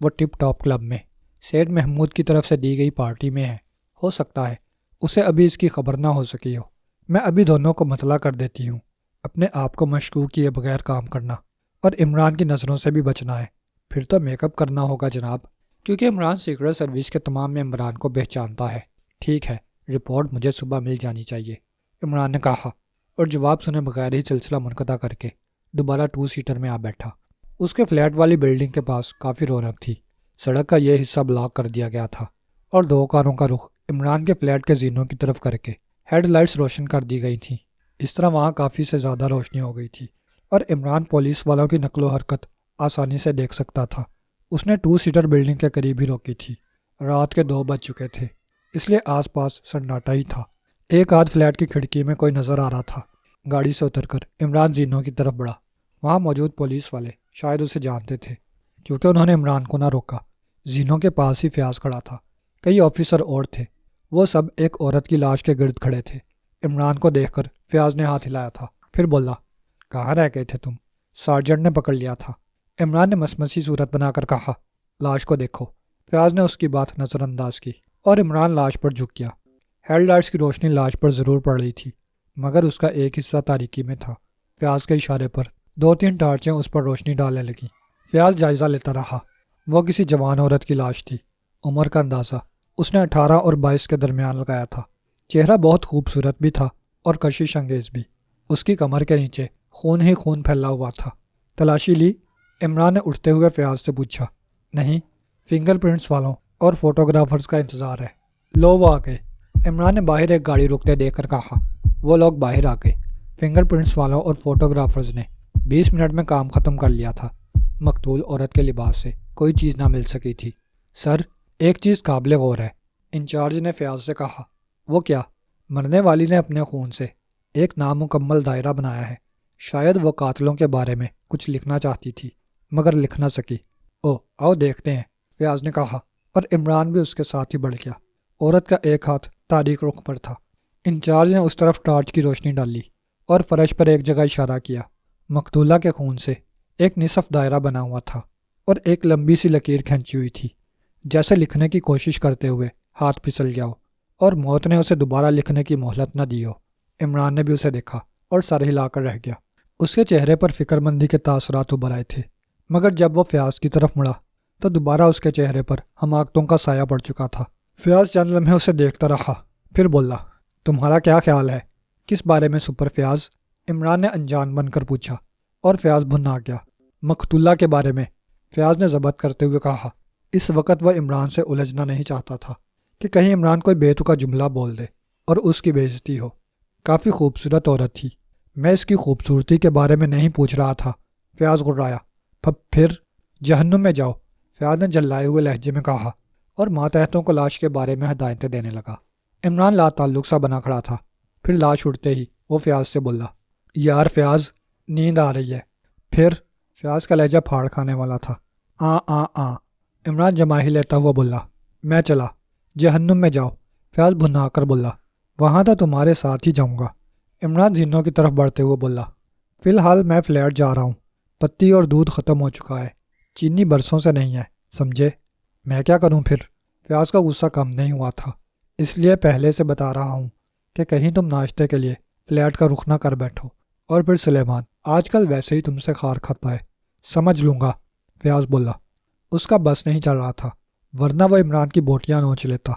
Speaker 1: وہ ٹپ ٹاپ کلب میں سید محمود کی طرف سے دی گئی پارٹی میں ہے۔ ہو سکتا ہے اسے ابھی اس کی خبر نہ ہو سکی ہو۔ میں ابھی دونوں کو مطلع کر دیتی ہوں۔ اپنے آپ کو مشکوک کیے بغیر کام کرنا اور عمران کی نظروں سے بھی بچنا ہے۔ پھر تو میک اپ کرنا ہوگا جناب، کیونکہ عمران سیکرٹ سروس کے تمام ممبران کو پہچانتا ہے۔ ٹھیک ہے، رپورٹ مجھے صبح مل جانی چاہیے، عمران نے کہا اور جواب سنے بغیر ہی سلسلہ منقطع کر کے دوبارہ 2 سیٹر میں آ بیٹھا۔ اس کے فلیٹ والی بلڈنگ کے پاس کافی رونق تھی۔ سڑک کا یہ حصہ بلاک کر دیا گیا تھا اور 2 کاروں کا رخ عمران کے فلیٹ کے زینوں کی طرف کر کے ہیڈ لائٹس روشن کر دی گئی تھیں۔ اس طرح وہاں کافی سے زیادہ روشنی ہو گئی تھی اور عمران پولیس والوں کی نقل و حرکت آسانی سے دیکھ سکتا تھا۔ اس نے 2 سیٹر بلڈنگ کے قریب ہی روکی تھی۔ رات کے 2 بج چکے تھے، اس لیے آس پاس سناٹا ہی تھا۔ ایک آدھ فلیٹ کی کھڑکی میں کوئی نظر آ رہا تھا۔ گاڑی سے اتر کر عمران زینوں کی طرف بڑھا۔ وہاں موجود پولیس والے شاید اسے جانتے تھے کیونکہ انہوں نے عمران کو نہ روکا۔ زینوں کے پاس ہی فیاض کھڑا تھا۔ کئی آفیسر اور تھے، وہ سب ایک عورت کی لاش کے گرد کھڑے تھے۔ عمران کو دیکھ کر فیاض نے ہاتھ ہلایا تھا، پھر بولا، کہاں رہ گئے تھے تم؟ سارجنٹ نے پکڑ لیا تھا، عمران نے مسمسی صورت بنا کر کہا۔ لاش کو دیکھو، فیاض نے اس کی بات نظر انداز کی اور عمران لاش پر جھک گیا۔ ہیڈ لائٹس کی روشنی لاش پر ضرور پڑ رہی تھی مگر اس کا ایک حصہ تاریکی میں تھا۔ فیاض کے اشارے پر 2-3 ٹارچیں اس پر روشنی ڈالنے لگیں۔ فیاض جائزہ لیتا رہا۔ وہ کسی جوان عورت کی لاش تھی۔ عمر کا اندازہ اس نے 18 اور 22 کے درمیان لگایا تھا۔ چہرہ بہت خوبصورت بھی تھا اور کشش انگیز بھی۔ اس کی کمر کے نیچے خون ہی خون پھیلا ہوا تھا۔ تلاشی لی؟ عمران نے اٹھتے ہوئے فیاض سے پوچھا۔ نہیں، فنگر پرنٹس والوں اور فوٹوگرافرز کا انتظار ہے۔ لو وہ آ گئے، عمران نے باہر ایک گاڑی رکتے دیکھ کر کہا۔ وہ لوگ باہر آ گئے۔ فنگر پرنٹس والوں اور فوٹوگرافرز نے 20 منٹ میں کام ختم کر لیا تھا۔ مقتول عورت کے لباس سے کوئی چیز نہ مل سکی تھی۔ سر، ایک چیز قابل غور ہے، انچارج نے فیاض سے کہا۔ وہ کیا؟ مرنے والی نے اپنے خون سے ایک نامکمل دائرہ بنایا ہے۔ شاید وہ قاتلوں کے بارے میں کچھ لکھنا چاہتی تھی مگر لکھ نہ سکی۔ آؤ دیکھتے ہیں، فیاض نے کہا اور عمران بھی اس کے ساتھ ہی بڑھ گیا۔ عورت کا ایک ہاتھ تاریک رخ پر تھا۔ انچارج نے اس طرف ٹارچ کی روشنی ڈالی اور فرش پر ایک جگہ اشارہ کیا۔ مقتولہ کے خون سے ایک نصف دائرہ بنا ہوا تھا اور ایک لمبی سی لکیر کھینچی ہوئی تھی، جیسے لکھنے کی کوشش کرتے ہوئے ہاتھ پھسل گیا ہو اور موت نے اسے دوبارہ لکھنے کی مہلت نہ دی ہو۔ عمران نے بھی اسے دیکھا اور سر ہلا کر رہ گیا۔ اس کے چہرے پر فکر مندی کے تاثرات ابھر آئے تھے مگر جب وہ فیاض کی طرف مڑا تو دوبارہ اس کے چہرے پر حماقتوں کا سایہ پڑ چکا تھا۔ فیاض چند لمحے اسے دیکھتا رہا، پھر بولا، تمہارا کیا خیال ہے؟ کس بارے میں سپر فیاض؟ عمران نے انجان بن کر پوچھا اور فیاض بھنا گیا۔ مقتولہ کے بارے میں، فیاض نے ضبط کرتے ہوئے کہا۔ اس وقت وہ عمران سے الجھنا نہیں چاہتا تھا کہ کہیں عمران کوئی بے تکا جملہ بول دے اور اس کی بے عزتی ہو۔ کافی خوبصورت عورت تھی، میں اس کی خوبصورتی کے بارے میں نہیں پوچھ رہا تھا، فیاض غرایا۔ پھر جہنم میں جاؤ، فیاض نے جلائے ہوئے لہجے میں کہا اور ماتحتوں کو لاش کے بارے میں ہدایتیں دینے لگا۔ عمران لا تعلق سا بنا کھڑا تھا۔ پھر لاش اٹھتے ہی وہ فیاض سے بولا، یار فیاض، نیند آ رہی ہے۔ پھر فیاض کا لہجہ پھاڑ کھانے والا تھا۔ عمران جماہی لیتا ہوا بولا، میں چلا۔ جہنم میں جاؤ، فیاض بھنا کر بولا، وہاں تو تمہارے ساتھ ہی جاؤں گا۔ عمران زینوں کی طرف بڑھتے ہوئے بولا، فی الحال میں فلیٹ جا رہا ہوں، پتی اور دودھ ختم ہو چکا ہے، چینی برسوں سے نہیں ہے، سمجھے؟ میں کیا کروں پھر؟ فیاض کا غصہ کم نہیں ہوا تھا، اس لیے پہلے سے بتا رہا ہوں کہ کہیں تم ناشتے کے لیے فلیٹ کا رخ نہ کر بیٹھو۔ اور پھر سلیمان آج کل ویسے ہی تم سے خار کھاتا ہے۔ سمجھ لوں گا، فیاض بولا۔ اس کا بس نہیں چل رہا تھا، ورنہ وہ عمران کی بوٹیاں نوچ لیتا۔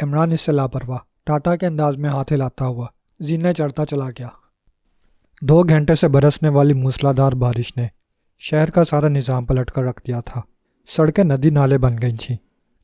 Speaker 1: عمران اس سے لاپرواہ ٹاٹا کے انداز میں ہاتھ ہلاتا ہوا زینے چڑھتا چلا گیا۔ 2 گھنٹے سے برسنے والی موسلادھار بارش نے شہر کا سارا نظام پلٹ کر رکھ دیا تھا۔ سڑکیں ندی نالے بن گئی تھیں،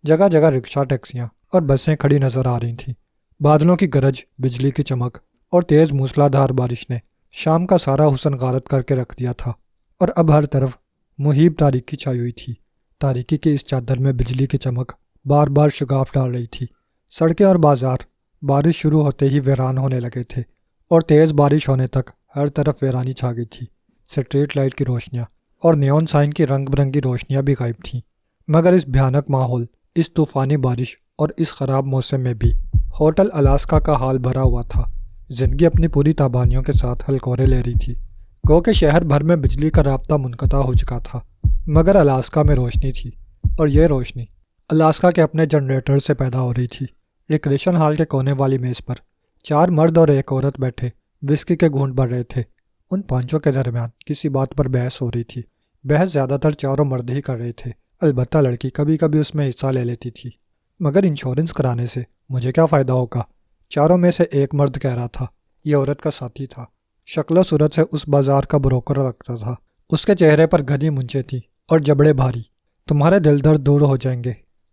Speaker 1: جگہ جگہ رکشہ، ٹیکسیاں اور بسیں کھڑی نظر آ رہی تھیں۔ بادلوں کی گرج، بجلی کی چمک اور تیز موسلادھار بارش نے شام کا سارا حسن غارت کر کے رکھ دیا تھا، اور اب ہر طرف محیب تاریکی چھائی ہوئی تھی۔ تاریکی کی اس چادر میں بجلی کی چمک بار بار شگاف ڈال رہی تھی۔ سڑکیں اور بازار بارش شروع ہوتے ہی ویران ہونے لگے تھے، اور تیز بارش ہونے تک ہر طرف ویرانی چھا گئی تھی۔ سٹریٹ لائٹ کی روشنیاں اور نیون سائن کی رنگ برنگی روشنیاں بھی غائب تھیں، مگر اس بھیانک ماحول، اس طوفانی بارش اور اس خراب موسم میں بھی ہوٹل الاسکا کا حال بھرا ہوا تھا۔ زندگی اپنی پوری تابانیوں کے ساتھ ہلکورے لے رہی تھی۔ گو کہ شہر بھر میں بجلی کا رابطہ منقطع ہو چکا تھا، مگر الاسکا میں روشنی تھی، اور یہ روشنی الاسکا کے اپنے جنریٹر سے پیدا ہو رہی تھی۔ ریکریشن ہال کے کونے والی میز پر 4 مرد اور ایک عورت بیٹھے وسکی کے گھونٹ بھر رہے تھے۔ ان پانچوں کے درمیان کسی بات پر بحث ہو رہی تھی۔ بحث زیادہ تر چاروں مرد ہی کر رہے تھے، البتہ لڑکی کبھی کبھی اس میں حصہ لے لیتی تھی۔ مگر انشورنس کرانے سے مجھے کیا فائدہ ہوگا؟ چاروں میں سے ایک مرد کہہ رہا تھا۔ یہ عورت کا ساتھی تھا، شکل و صورت سے اس بازار کا بروکر لگتا تھا۔ اس کے چہرے پر گھنی مونچھیں تھیں اور جبڑے بھاری۔ تمہارے دل درد دور ہو جائیں گے،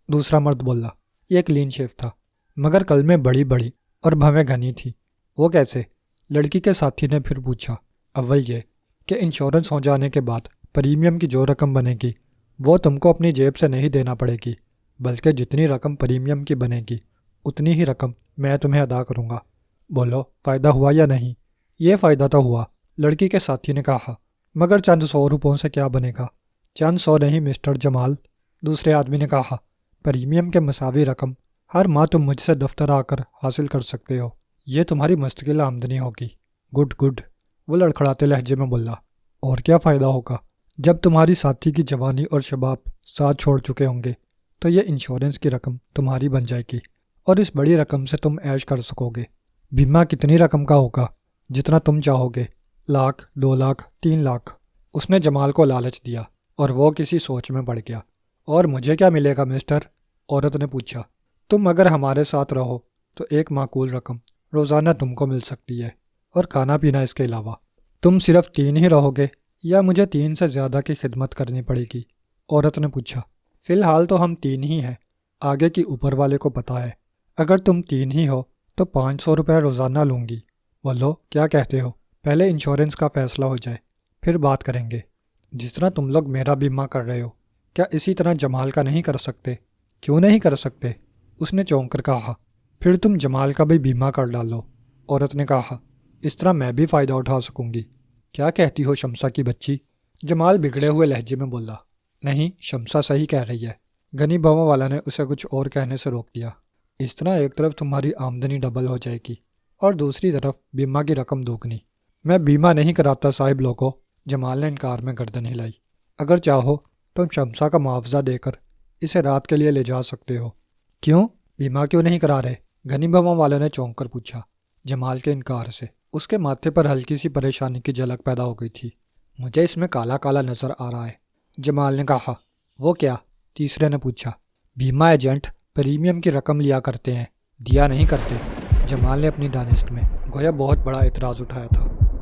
Speaker 1: دوسرا مرد بولا۔ یہ کلین شیف تھا، مگر کلمیں بڑی بڑی اور بھویں گھنی تھیں۔ وہ کیسے؟ لڑکی کے ساتھی نے پھر پوچھا۔ اول یہ کہ انشورنس ہو جانے کے بعد پریمیم کی جو رقم بنے گی وہ تم کو اپنی جیب سے نہیں دینا پڑے گی، بلکہ جتنی رقم پریمیم کی بنے گی اتنی ہی رقم میں تمہیں ادا کروں گا۔ بولو، فائدہ ہوا یا نہیں؟ یہ فائدہ تو ہوا، لڑکی کے ساتھی نے کہا، مگر چند 100 روپوں سے کیا بنے گا؟ چند 100 نہیں مسٹر جمال، دوسرے آدمی نے کہا، پریمیم کے مساوی رقم ہر ماہ تم مجھ سے دفتر آ کر حاصل کر سکتے ہو۔ یہ تمہاری مستقل آمدنی ہوگی۔ گڈ گڈ، وہ لڑکھڑاتے لہجے میں بولا۔ اور کیا فائدہ ہوگا؟ جب تمہاری ساتھی کی جوانی اور شباب ساتھ چھوڑ چکے ہوں گے تو یہ انشورنس کی رقم تمہاری بن جائے گی، اور اس بڑی رقم سے تم عیش کر سکو گے۔ بیمہ کتنی رقم کا ہوگا؟ جتنا تم چاہو گے، 1 لاکھ، 2 لاکھ، 3 لاکھ۔ اس نے جمال کو لالچ دیا اور وہ کسی سوچ میں پڑ گیا۔ اور مجھے کیا ملے گا مسٹر؟ عورت نے پوچھا۔ تم اگر ہمارے ساتھ رہو تو ایک معقول رقم روزانہ تم کو مل سکتی ہے، اور کھانا پینا اس کے علاوہ۔ تم صرف 3 ہی رہو گے یا مجھے 3 سے زیادہ کی خدمت کرنی پڑے گی؟ عورت نے پوچھا۔ فی الحال تو ہم 3 ہی ہیں، آگے کی اوپر والے کو پتہ ہے۔ اگر تم 3 ہی ہو تو 500 روپے روزانہ لوں گی۔ بولو، کیا کہتے ہو؟ پہلے انشورنس کا فیصلہ ہو جائے، پھر بات کریں گے۔ جس طرح تم لوگ میرا بیمہ کر رہے ہو، کیا اسی طرح جمال کا نہیں کر سکتے؟ کیوں نہیں کر سکتے؟ اس نے چونک کر کہا۔ پھر تم جمال کا بھی بیمہ کر ڈالو، عورت نے کہا، اس طرح میں بھی فائدہ اٹھا سکوں گی۔ کیا کہتی ہو شمسا کی بچی؟ جمال بگڑے ہوئے لہجے میں بولا۔ نہیں، شمسا صحیح کہہ رہی ہے، گھنی بھووں والا نے اسے کچھ اور کہنے سے روک دیا۔ اس طرح ایک طرف تمہاری آمدنی ڈبل ہو جائے گی اور دوسری طرف بیمہ کی رقم دوگنی۔ میں بیمہ نہیں کراتا صاحب لوگوں، جمال نے انکار میں گردن ہلائی۔ اگر چاہو تم شمسا کا معاوضہ دے کر اسے رات کے لیے لے جا سکتے ہو۔ کیوں؟ بیمہ کیوں نہیں کرا رہے؟ گھنی بھووں والے نے چونک کر پوچھا۔ جمال کے انکار سے اس کے ماتھے پر ہلکی سی پریشانی کی جھلک پیدا ہو گئی تھی۔ مجھے اس میں کالا کالا نظر آ رہا ہے، جمال نے کہا۔ وہ کیا؟ تیسرے نے پوچھا۔ بیمہ ایجنٹ پریمیم کی رقم لیا کرتے ہیں، دیا نہیں کرتے، جمال نے اپنی دانست میں گویا بہت بڑا اعتراض اٹھایا تھا۔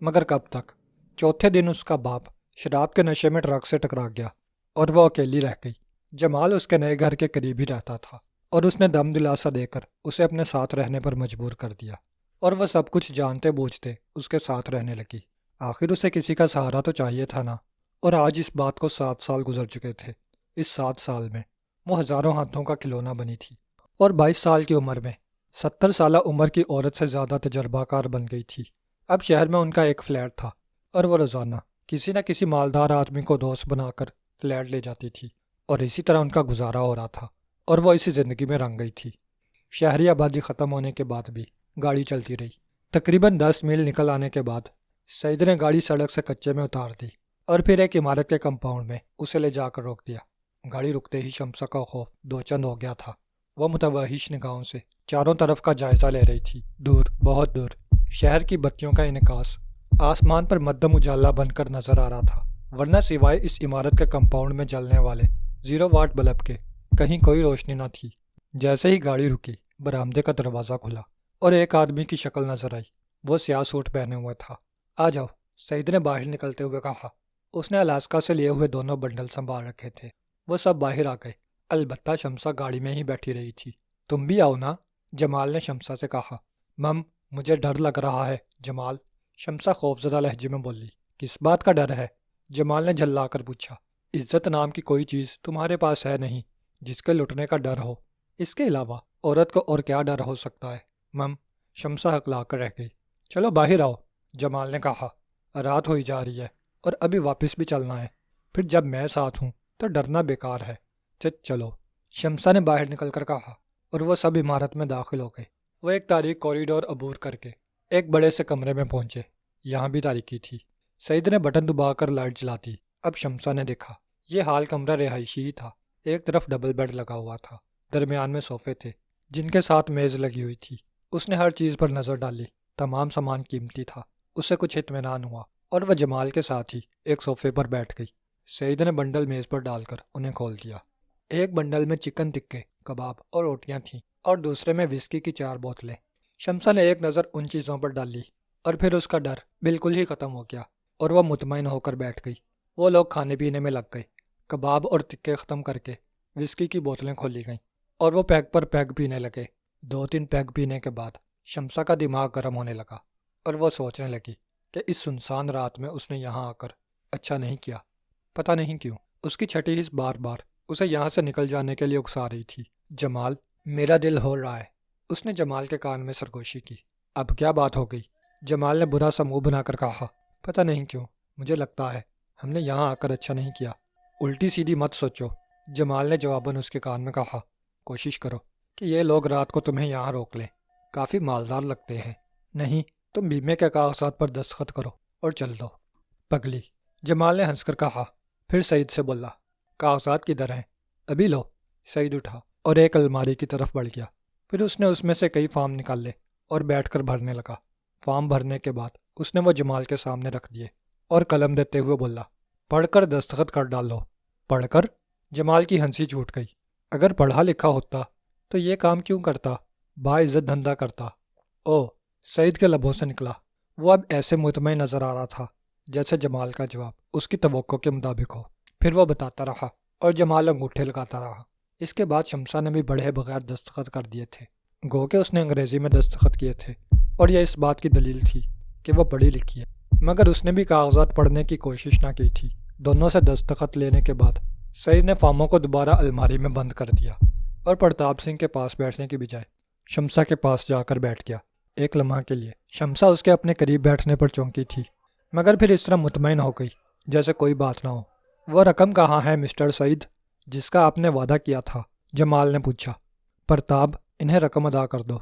Speaker 1: مگر کب تک؟ چوتھے دن اس کا باپ شراب کے نشے میں ٹرک سے ٹکرا گیا اور وہ اکیلی رہ گئی۔ جمال اس کے نئے گھر کے قریب ہی رہتا تھا اور اس نے دم دلاسا دے کر اسے اپنے ساتھ رہنے پر مجبور کر دیا، اور وہ سب کچھ جانتے بوجھتے اس کے ساتھ رہنے لگی۔ آخر اسے کسی کا سہارا تو چاہیے تھا نا، اور آج اس بات کو 7 سال گزر چکے تھے۔ اس 7 سال میں وہ ہزاروں ہاتھوں کا کھلونا بنی تھی، اور 22 سال کی عمر میں 70 سالہ عمر کی عورت سے زیادہ تجربہ کار بن گئی تھی۔ اب شہر میں ان کا ایک فلیٹ تھا، اور وہ روزانہ کسی نہ کسی مالدار آدمی کو دوست بنا کر فلیٹ لے جاتی تھی، اور اسی طرح ان کا گزارا ہو رہا تھا، اور وہ اسی زندگی میں رنگ گئی تھی۔ شہری آبادی ختم ہونے کے بعد بھی گاڑی چلتی رہی۔ تقریباً 10 میل نکل آنے کے بعد سعید نے گاڑی سڑک سے کچے میں اتار دی اور پھر ایک عمارت کے کمپاؤنڈ میں اسے لے جا کر روک دیا۔ گاڑی رکتے ہی شمسہ کا خوف دو چند ہو گیا تھا۔ وہ متوحش نگاہوں سے چاروں طرف کا جائزہ لے رہی تھی۔ دور، بہت دور، شہر کی بتیوں کا انعکاس آسمان پر مدھم اجالا بن کر نظر آ رہا تھا، ورنہ سوائے اس عمارت کے کمپاؤنڈ میں جلنے والے 0 واٹ بلب کے کہیں کوئی روشنی نہ تھی۔ جیسے ہی گاڑی رکی، برآمدے کا دروازہ کھلا اور ایک آدمی کی شکل نظر آئی۔ وہ سیاہ سوٹ پہنے ہوئے تھا۔ آ جاؤ، سعید نے باہر نکلتے ہوئے کہا۔ اس نے الاسکا سے لیے ہوئے دونوں بنڈل سنبھال رکھے تھے۔ وہ سب باہر آ گئے، البتہ شمسہ گاڑی میں ہی بیٹھی رہی تھی۔ تم بھی آؤ نا، جمال نے شمسہ سے کہا۔ مم، مجھے ڈر لگ رہا ہے جمال، شمسہ خوفزدہ لہجے میں بولی۔ کس بات کا ڈر ہے؟ جمال نے جھلا کر پوچھا۔ عزت نام کی کوئی چیز تمہارے پاس ہے نہیں جس کے لٹنے کا ڈر ہو؟ اس کے علاوہ عورت کو اور کیا ڈر ہو سکتا ہے؟ مم، شمسہ ہکلا کر رہ گئی۔ چلو باہر آؤ، جمال نے کہا۔ رات ہوئی جا رہی ہے اور ابھی واپس بھی چلنا ہے، پھر جب میں ساتھ ہوں تو ڈرنا بیکار ہے۔ چلو، شمسہ نے باہر نکل کر کہا، اور وہ سب عمارت میں داخل ہو گئے۔ وہ ایک تاریک کوریڈور عبور کر کے ایک بڑے سے کمرے میں پہنچے۔ یہاں بھی تاریکی تھی۔ سعید نے بٹن دبا کر لائٹ جلاتی۔ اب شمسہ نے دیکھا، یہ حال کمرہ رہائشی ہی تھا۔ ایک طرف ڈبل بیڈ لگا ہوا تھا، درمیان میں صوفے تھے جن کے ساتھ میز لگی ہوئی تھی۔ اس نے ہر چیز پر نظر ڈالی، تمام سامان قیمتی تھا۔ اسے کچھ اطمینان ہوا اور وہ جمال کے ساتھ ہی ایک صوفے پر بیٹھ گئی۔ سعید نے بنڈل میز پر ڈال کر انہیں کھول دیا۔ ایک بنڈل میں چکن ٹکے، کباب اور روٹیاں تھیں، اور دوسرے میں وسکی کی 4 بوتلیں۔ شمسہ نے ایک نظر ان چیزوں پر ڈالی اور پھر اس کا ڈر بالکل ہی ختم ہو گیا اور وہ مطمئن ہو کر بیٹھ گئی۔ وہ لوگ کھانے پینے میں لگ گئے۔ کباب اور ٹکے ختم کر کے وسکی کی بوتلیں کھولی گئیں اور وہ پیگ پر پیگ پینے لگے۔ 2-3 پیگ پینے کے بعد شمسہ کا دماغ گرم ہونے لگا اور وہ سوچنے لگی کہ اس سنسان رات میں اس نے یہاں آ کر اچھا نہیں کیا۔ پتہ نہیں کیوں اس کی چھٹی حس بار بار اسے یہاں سے نکل جانے کے لیے اکسا رہی تھی۔ جمال، میرا دل ہو رہا ہے، اس نے جمال کے کان میں سرگوشی کی۔ اب کیا بات ہو گئی؟ جمال نے برا سا منہ بنا کر کہا۔ پتہ نہیں کیوں مجھے لگتا ہے ہم نے یہاں آ کر اچھا نہیں کیا۔ الٹی سیدھی مت سوچو، جمال نے جواباً اس کے کان میں کہا۔ کوشش کرو کہ یہ لوگ رات کو تمہیں یہاں روک لیں، کافی مالدار لگتے ہیں۔ نہیں، تم بیمے کے کاغذات پر دستخط کرو اور چل دو۔ پگلی، جمال نے ہنس کر کہا، پھر سعید سے بولا، کاغذات کدھر ہیں؟ ابھی لو۔ سعید اٹھا اور ایک الماری کی طرف بڑھ گیا۔ پھر اس نے اس میں سے کئی فارم نکال لے اور بیٹھ کر بھرنے لگا۔ فارم بھرنے کے بعد اس نے وہ جمال کے سامنے رکھ دیے اور قلم دیتے ہوئے بولا، پڑھ کر دستخط کر ڈالو۔ پڑھ کر؟ جمال کی ہنسی چھوٹ گئی۔ اگر پڑھا لکھا ہوتا تو یہ کام کیوں کرتا؟ باعزت دھندا کرتا۔ او، سعید کے لبوں سے نکلا۔ وہ اب ایسے مطمئن نظر آ رہا تھا جیسے جمال کا جواب اس کی توقع کے مطابق ہو۔ پھر وہ بتاتا رہا اور جمال انگوٹھے لگاتا رہا۔ اس کے بعد شمسہ نے بھی بڑھے بغیر دستخط کر دیے تھے، گو کہ اس نے انگریزی میں دستخط کیے تھے، اور یہ اس بات کی دلیل تھی کہ وہ پڑھی لکھی ہے، مگر اس نے بھی کاغذات پڑھنے کی کوشش نہ کی تھی۔ دونوں سے دستخط لینے کے بعد سعید نے فارموں کو دوبارہ الماری میں بند کر دیا اور پرتاپ سنگھ کے پاس بیٹھنے کی بجائے شمسہ کے پاس جا کر بیٹھ گیا۔ ایک لمحہ کے لیے شمسہ اس کے اپنے قریب بیٹھنے پر چونکی تھی، مگر پھر اس طرح مطمئن ہو گئی جیسے کوئی بات نہ ہو۔ وہ رقم کہاں ہے مسٹر سعید جس کا آپ نے وعدہ کیا تھا؟ جمال نے پوچھا۔ پرتاپ، انہیں رقم ادا کر دو،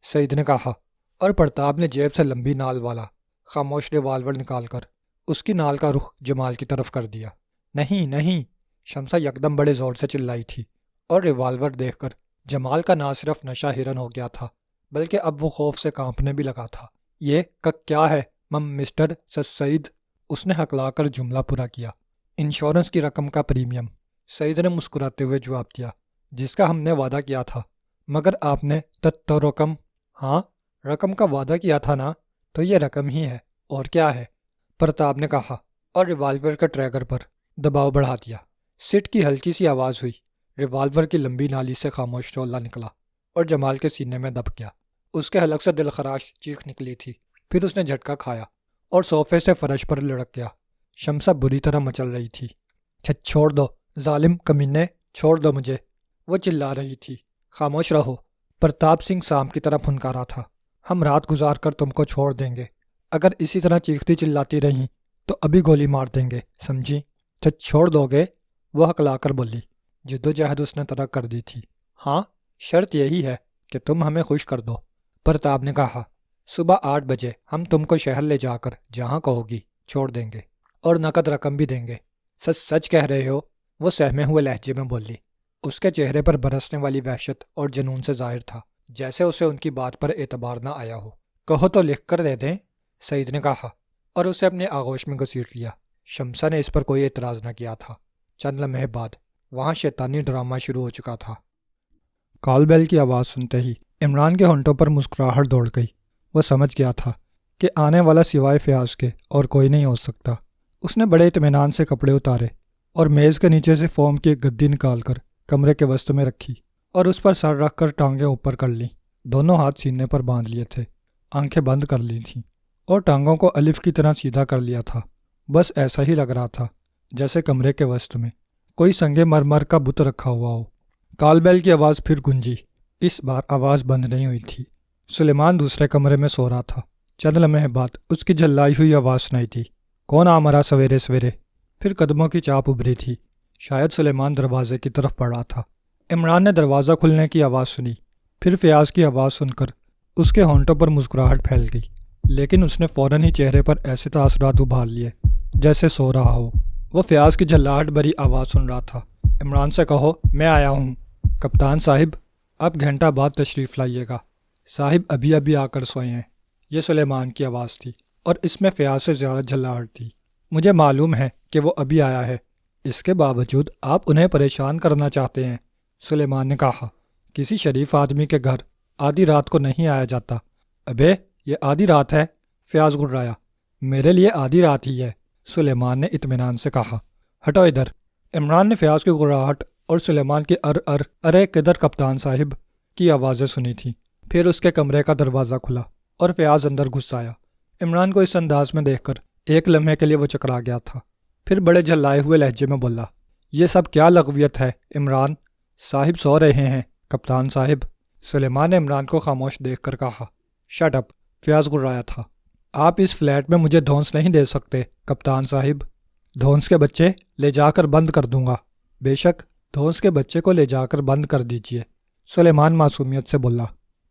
Speaker 1: سعید نے کہا، اور پرتاپ نے جیب سے لمبی نال والا خاموش ریوالور نکال کر اس کی نال کا رخ جمال کی طرف کر دیا۔ نہیں نہیں، شمسہ یکدم بڑے زور سے چلائی تھی، اور ریوالور دیکھ کر جمال کا نہ صرف نشہ ہرن ہو گیا تھا بلکہ اب وہ خوف سے کانپنے بھی لگا تھا۔ یہ کیا ہے مسٹر سعید؟ اس نے ہکلا کر جملہ پورا کیا۔ انشورنس کی رقم کا پریمیم، سعید نے مسکراتے ہوئے جواب دیا، جس کا ہم نے وعدہ کیا تھا۔ مگر آپ نے تو رقم؟ ہاں، رقم کا وعدہ کیا تھا نا، تو یہ رقم ہی ہے، اور کیا ہے؟ پرتاپ نے کہا اور ریوالور کا ٹریگر پر دباؤ بڑھا دیا۔ سٹ کی ہلکی سی آواز ہوئی، ریوالور کی لمبی نالی سے خاموش شعلہ نکلا اور جمال کے سینے میں دب گیا۔ اس کے حلق سے دلخراش چیخ نکلی تھی، پھر اس نے جھٹکا کھایا اور صوفے سے فرش پر لڑک گیا۔ شمسہ بری طرح مچل رہی تھی۔ چھوڑ دو ظالم کمینے، چھوڑ دو مجھے، وہ چلا رہی تھی۔ خاموش رہو، پرتاپ سنگھ سام کی طرح پھنکارا تھا۔ ہم رات گزار کر تم کو چھوڑ دیں گے، اگر اسی طرح چیختی چلاتی رہیں تو ابھی گولی مار دیں گے، سمجھی؟ چھوڑ دو گے؟ وہ ہکلا کر بولی۔ جدوجہد اس نے ترک کر دی تھی۔ ہاں، شرط یہی ہے کہ تم ہمیں خوش کر دو، پرتاپ نے کہا۔ صبح 8 بجے ہم تم کو شہر لے جا کر جہاں کہو گی چھوڑ دیں گے، اور نقد رقم بھی دیں گے۔ سچ سچ کہہ رہے ہو؟ وہ سہمے ہوئے لہجے میں بولی۔ اس کے چہرے پر برسنے والی وحشت اور جنون سے ظاہر تھا، جیسے اسے ان کی بات پر اعتبار نہ آیا ہو۔ کہو تو لکھ کر دے دیں، سعید نے کہا، اور اسے اپنے آغوش میں گھسیٹ لیا۔ شمسہ نے اس پر کوئی اعتراض نہ کیا تھا۔ چند لمحے بعد وہاں شیطانی ڈرامہ شروع ہو چکا تھا۔ کال بیل کی آواز سنتے ہی عمران کے ہونٹوں پر مسکراہٹ دوڑ گئی۔ وہ سمجھ گیا تھا کہ آنے والا سوائے فیاض کے اور کوئی نہیں ہو سکتا۔ اس نے بڑے اطمینان سے کپڑے اتارے اور میز کے نیچے سے فوم کی ایک گدی نکال کر کمرے کے وسط میں رکھی اور اس پر سر رکھ کر ٹانگیں اوپر کر لیں۔ دونوں ہاتھ سینے پر باندھ لیے تھے، آنکھیں بند کر لی تھیں اور ٹانگوں کو الف کی طرح سیدھا کر لیا تھا۔ بس ایسا ہی لگ رہا تھا جیسے کمرے کے وسط میں کوئی سنگ مرمر کا بت رکھا ہوا ہو۔ کال بیل کی آواز پھر گونجی۔ اس بار آواز بند نہیں ہوئی تھی۔ سلیمان دوسرے کمرے میں سو رہا تھا۔ چند لمحے بعد اس کی جھلائی ہوئی آواز سنائی تھی، کون آ مرا سویرے سویرے؟ پھر قدموں کی چاپ ابھری تھی۔ شاید سلیمان دروازے کی طرف بڑھ رہا تھا۔ عمران نے دروازہ کھلنے کی آواز سنی، پھر فیاض کی آواز سن کر اس کے ہونٹوں پر مسکراہٹ پھیل گئی، لیکن اس نے فوراً ہی چہرے پر ایسے تاثرات ابھال لیے جیسے سو رہا ہو۔ وہ فیاض کی جھلاہٹ بھری آواز سن رہا تھا۔ عمران سے کہو میں آیا ہوں۔ کپتان صاحب، اب گھنٹہ بعد تشریف لائیے گا۔ صاحب ابھی ابھی آ کر سوئے ہیں۔ یہ سلیمان کی آواز تھی اور اس میں فیاض سے زیادہ جھلاہٹ تھی۔ مجھے معلوم ہے کہ وہ ابھی آیا ہے، اس کے باوجود آپ انہیں پریشان کرنا چاہتے ہیں، سلیمان نے کہا۔ کسی شریف آدمی کے گھر آدھی رات کو نہیں آیا جاتا۔ ابے یہ آدھی رات ہے، فیاض گڑرایا۔ میرے لیے آدھی رات ہی ہے، سلیمان نے اطمینان سے کہا۔ ہٹو ادھر۔ عمران نے فیاض کی گڑراہٹ اور سلیمان کی ارے کدھر کپتان صاحب کی آوازیں سنی تھیں۔ پھر اس کے کمرے کا دروازہ کھلا اور فیاض اندر گھس آیا۔ عمران کو اس انداز میں دیکھ کر ایک لمحے کے لیے وہ چکرا گیا تھا، پھر بڑے جھلائے ہوئے لہجے میں بولا، یہ سب کیا لغویت ہے عمران؟ صاحب سو رہے ہیں کپتان صاحب، سلیمان نے عمران کو خاموش دیکھ کر کہا۔ شٹ اپ، فیاض گڑرایا تھا۔ آپ اس فلیٹ میں مجھے دھونس نہیں دے سکتے کپتان صاحب۔ دھونس کے بچے لے جا کر بند کر دوں گا۔ بے شک، دھونس کے بچے کو لے جا کر بند کر دیجئے، سلیمان معصومیت سے بولا،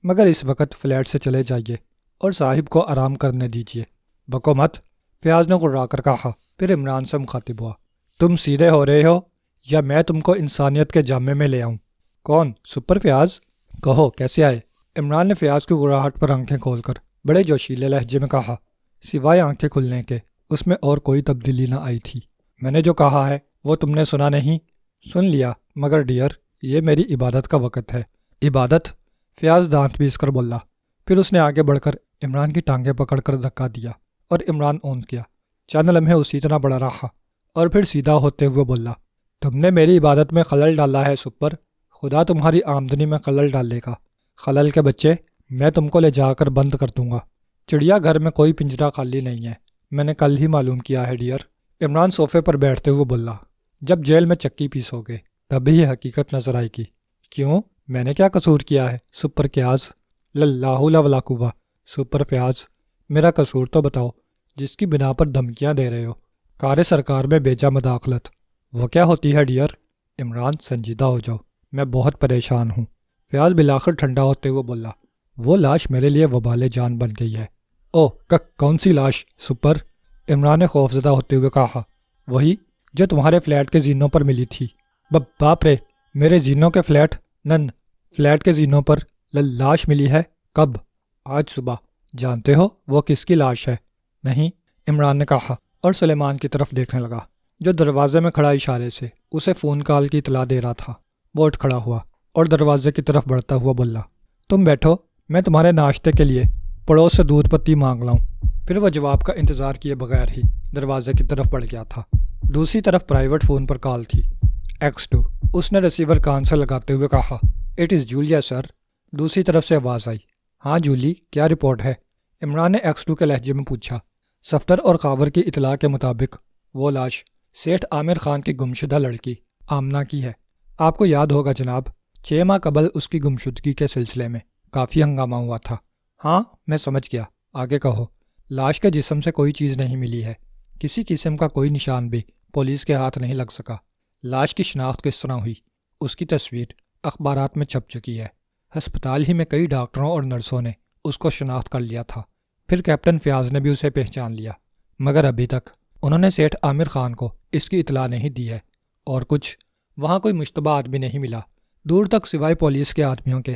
Speaker 1: مگر اس وقت فلیٹ سے چلے جائیے اور صاحب کو آرام کرنے دیجئے۔ بکو مت، فیاض نے گڑرا کر کہا۔ پھر عمران سے مخاطب ہوا، تم سیدھے ہو رہے ہو یا میں تم کو انسانیت کے جامے میں لے آؤں؟ کون؟ سپر فیاض؟ کہو کیسے آئے؟ عمران نے فیاض کی گڑراہٹ پر آنکھیں کھول کر بڑے جوشیلے لہجے میں کہا۔ سوائے آنکھیں کھلنے کے اس میں اور کوئی تبدیلی نہ آئی تھی۔ میں نے جو کہا ہے وہ تم نے سنا نہیں؟ سن لیا، مگر ڈیئر یہ میری عبادت کا وقت ہے۔ عبادت؟ فیاض دانت پیس کر بولا۔ پھر اس نے آگے بڑھ کر عمران کی ٹانگیں پکڑ کر دھکا دیا اور عمران اونچ گیا۔ چند لمحے اسی طرح بڑا رہا اور پھر سیدھا ہوتے ہوئے بولا، تم نے میری عبادت میں خلل ڈالا ہے سپر، خدا تمہاری آمدنی میں خلل ڈالے گا۔ خلل کے بچے، میں تم کو لے جا کر بند کر دوں گا۔ چڑیا گھر میں کوئی پنجرا خالی نہیں ہے، میں نے کل ہی معلوم کیا ہے ڈیئر۔ عمران صوفے پر بیٹھتے ہوئے بولا، جب جیل میں چکی پیسو گے تبھی یہ حقیقت نظر آئے گی۔ کیوں؟ میں نے کیا قصور کیا ہے سپر فیاض؟ لا حول ولا قوہ۔ سپر فیاض، میرا قصور تو بتاؤ جس کی بنا پر دھمکیاں دے رہے ہو۔ کار سرکار میں بیجا مداخلت، وہ کیا ہوتی ہے ڈیئر؟ عمران سنجیدہ ہو جاؤ، میں بہت پریشان ہوں۔ فیاض بلاخر ٹھنڈا ہوتے ہوئے بولا، وہ لاش میرے لیے وبال جان بن گئی ہے۔ او کون سی لاش سپر؟ عمران نے خوفزدہ ہوتے ہوئے کہا، وہی جو تمہارے فلیٹ کے زینوں پر ملی تھی۔ باپ رے، میرے زینوں کے فلیٹ؟ نن فلیٹ کے زینوں پر لاش ملی ہے؟ کب؟ آج صبح۔ جانتے ہو وہ کس کی لاش ہے؟ نہیں، عمران نے کہا اور سلیمان کی طرف دیکھنے لگا جو دروازے میں کھڑا اشارے سے اسے فون کال کی اطلاع دے رہا تھا۔ وہ اٹھ کھڑا ہوا اور دروازے کی طرف بڑھتا ہوا بولا، تم بیٹھو، میں تمہارے ناشتے کے لیے پڑوس سے دودھ پتی مانگ لاؤں۔ پھر وہ جواب کا انتظار کیے بغیر ہی دروازے کی طرف بڑھ گیا تھا۔ دوسری طرف پرائیویٹ فون پر کال تھی۔ X2۔ اس نے ریسیور کان سے لگاتے ہوئے کہا، اٹ از جولیا سر۔ دوسری طرف سے آواز آئی، ہاں جولی، کیا رپورٹ ہے؟ عمران نے X2 کے لہجے میں پوچھا۔ صفدر اور خاور کی اطلاع کے مطابق وہ لاش سیٹھ عامر خان کی گمشدہ لڑکی آمنہ کی ہے۔ آپ کو یاد ہوگا جناب، 6 ماہ قبل اس کی گمشدگی کے سلسلے میں کافی ہنگامہ ہوا تھا۔ ہاں میں سمجھ گیا، آگے کہو۔ لاش کے جسم سے کوئی چیز نہیں ملی ہے، کسی قسم کا کوئی نشان بھی پولیس کے ہاتھ نہیں لگ سکا۔ لاش کی شناخت کس طرح ہوئی؟ اس کی تصویر اخبارات میں چھپ چکی ہے۔ ہسپتال ہی میں کئی ڈاکٹروں اور نرسوں نے اس کو شناخت کر لیا تھا، پھر کیپٹن فیاض نے بھی اسے پہچان لیا، مگر ابھی تک انہوں نے سیٹھ عامر خان کو اس کی اطلاع نہیں دی ہے، اور کچھ وہاں کوئی مشتبہ آدمی نہیں ملا دور تک سوائے پولیس کے آدمیوں کے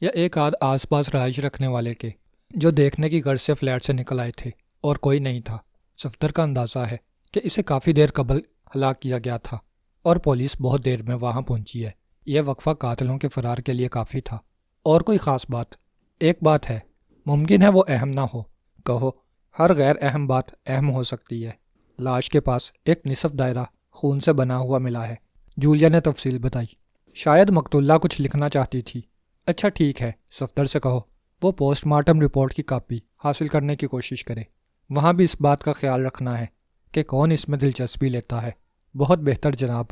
Speaker 1: یا ایک آدھ آس پاس رہائش رکھنے والے کے جو دیکھنے کی غرض سے فلیٹ سے نکل آئے تھے، اور کوئی نہیں تھا۔ صفدر کا اندازہ ہے کہ اسے کافی دیر قبل ہلاک کیا گیا تھا اور پولیس بہت دیر میں وہاں پہنچی ہے۔ یہ وقفہ قاتلوں کے فرار کے لیے کافی تھا۔ اور کوئی خاص بات؟ ایک بات ہے، ممکن ہے وہ اہم نہ ہو۔ کہو۔ ہر غیر اہم بات اہم ہو سکتی ہے۔ لاش کے پاس ایک نصف دائرہ خون سے بنا ہوا ملا ہے، جولیا نے تفصیل بتائی۔ شاید مقتولہ کچھ لکھنا چاہتی تھی۔ اچھا ٹھیک ہے، صفدر سے کہو وہ پوسٹ مارٹم رپورٹ کی کاپی حاصل کرنے کی کوشش کرے۔ وہاں بھی اس بات کا خیال رکھنا ہے کہ کون اس میں دلچسپی لیتا ہے۔ بہت بہتر جناب،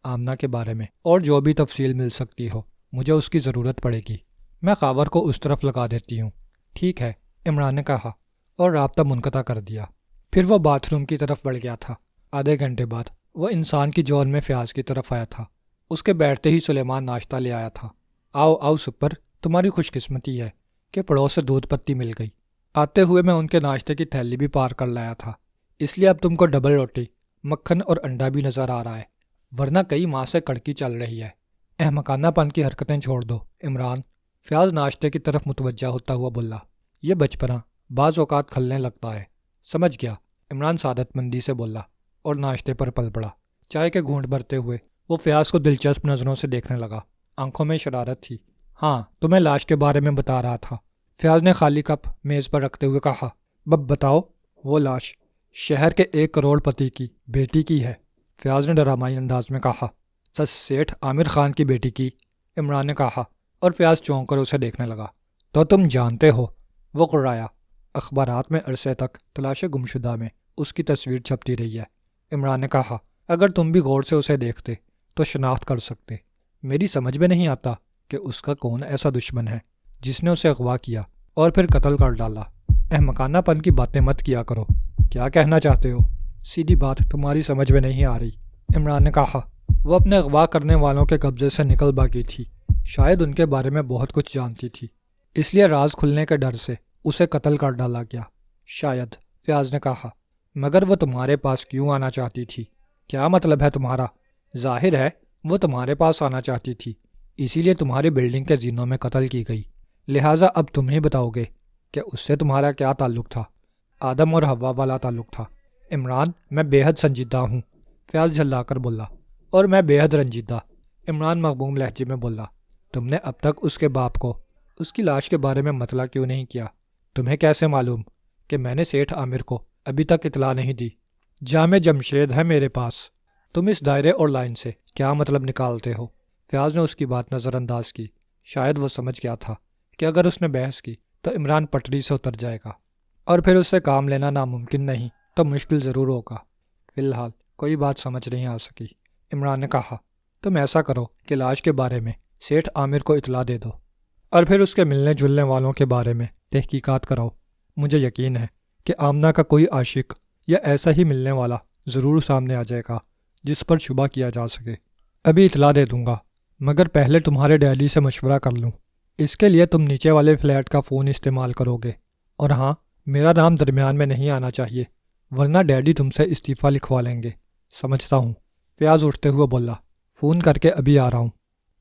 Speaker 1: آمنہ کے بارے میں اور جو بھی تفصیل مل سکتی ہو، مجھے اس کی ضرورت پڑے گی۔ میں خاور کو اس طرف لگا دیتی ہوں۔ ٹھیک ہے، عمران نے کہا اور رابطہ منقطع کر دیا۔ پھر وہ باتھ روم کی طرف بڑھ گیا تھا۔ آدھے گھنٹے بعد وہ انسان کی جون میں فیاض کی طرف آیا تھا۔ اس کے بیٹھتے ہی سلیمان ناشتہ لے آیا تھا۔ آؤ آؤ سپر، تمہاری خوش قسمتی ہے کہ پڑوس سے دودھ پتی مل گئی۔ آتے ہوئے میں ان کے ناشتے کی تھیلی بھی پار کر لایا تھا، اس لیے اب تم کو ڈبل روٹی، مکھن اور انڈا بھی نظر آ رہا ہے، ورنہ کئی ماہ سے کڑکی چل رہی ہے۔ احمقانہ پن کی حرکتیں چھوڑ دو عمران۔ فیاض ناشتے کی طرف متوجہ ہوتا ہوا بولا، یہ بچپنا بعض اوقات کھلنے لگتا ہے۔ سمجھ گیا، عمران سعادت مندی سے بولا اور ناشتے پر پل پڑا۔ چائے کے گھونٹ بھرتے ہوئے وہ فیاض کو دلچسپ نظروں سے دیکھنے لگا، آنکھوں میں شرارت تھی۔ ہاں تمہیں لاش کے بارے میں بتا رہا تھا، فیاض نے خالی کپ میز پر رکھتے ہوئے کہا۔ بتاؤ۔ وہ لاش شہر کے 1 کروڑ پتی کی بیٹی کی ہے، فیاض نے ڈرامائی انداز میں کہا۔ سیٹھ عامر خان کی بیٹی کی، عمران نے کہا، اور فیاض چونک کر اسے دیکھنے لگا۔ تو تم جانتے ہو؟ وہ قرایا۔ اخبارات میں عرصے تک تلاش گمشدہ میں اس کی تصویر چھپتی رہی ہے، عمران نے کہا۔ اگر تم بھی غور سے اسے دیکھتے تو شناخت کر سکتے۔ میری سمجھ میں نہیں آتا کہ اس کا کون ایسا دشمن ہے جس نے اسے اغوا کیا اور پھر قتل کر ڈالا۔ احمقانہ پن کی باتیں مت کیا کرو۔ کیا کہنا چاہتے ہو؟ سیدھی بات تمہاری سمجھ میں نہیں آ رہی، عمران نے کہا۔ وہ اپنے اغوا کرنے والوں کے قبضے سے نکل بھاگی تھی، شاید ان کے بارے میں بہت کچھ جانتی تھی، اس لیے راز کھلنے کے ڈر سے اسے قتل کر ڈالا گیا۔ شاید، فیاض نے کہا، مگر وہ تمہارے پاس کیوں آنا چاہتی تھی؟ کیا مطلب ہے تمہارا؟ ظاہر ہے وہ تمہارے پاس آنا چاہتی تھی، اسی لیے تمہاری بلڈنگ کے زینوں میں قتل کی گئی، لہٰذا اب تم ہی بتاؤ گے کہ اس سے تمہارا کیا تعلق تھا؟ آدم اور حوا والا تعلق تھا۔ عمران، میں بے حد سنجیدہ ہوں، فیاض جھلا کر بولا۔ اور میں بے حد رنجیدہ، عمران مغموم لہجے میں بولا۔ تم نے اب تک اس کے باپ کو اس کی لاش کے بارے میں مطلع کیوں نہیں کیا؟ تمہیں کیسے معلوم کہ میں نے سیٹھ عامر کو ابھی تک اطلاع نہیں دی؟ جامع جمشید ہے میرے پاس۔ تم اس دائرے اور لائن سے کیا مطلب نکالتے ہو؟ فیاض نے اس کی بات نظر انداز کی۔ شاید وہ سمجھ گیا تھا کہ اگر اس نے بحث کی تو عمران پٹری سے اتر جائے گا، اور پھر اس سے کام لینا ناممکن نہیں تو مشکل ضرور ہوگا۔ فی الحال کوئی بات سمجھ نہیں آ سکی، عمران نے کہا۔ تم ایسا کرو کہ لاش کے بارے میں سیٹھ عامر کو اطلاع دے دو، اور پھر اس کے ملنے جلنے والوں کے بارے میں تحقیقات کراؤ۔ مجھے یقین ہے کہ آمنہ کا کوئی عاشق یا ایسا ہی ملنے والا ضرور سامنے آ جائے گا جس پر شبہ کیا جا سکے۔ ابھی اطلاع دے دوں گا، مگر پہلے تمہارے ڈیڈی سے مشورہ کر لوں۔ اس کے لیے تم نیچے والے فلیٹ کا فون استعمال کرو گے، اور ہاں، میرا نام درمیان میں نہیں آنا چاہیے، ورنہ ڈیڈی تم سے استعفیٰ لکھوا لیں گے۔ سمجھتا ہوں، فیاض اٹھتے ہوئے بولا۔ فون کر کے ابھی آ رہا ہوں۔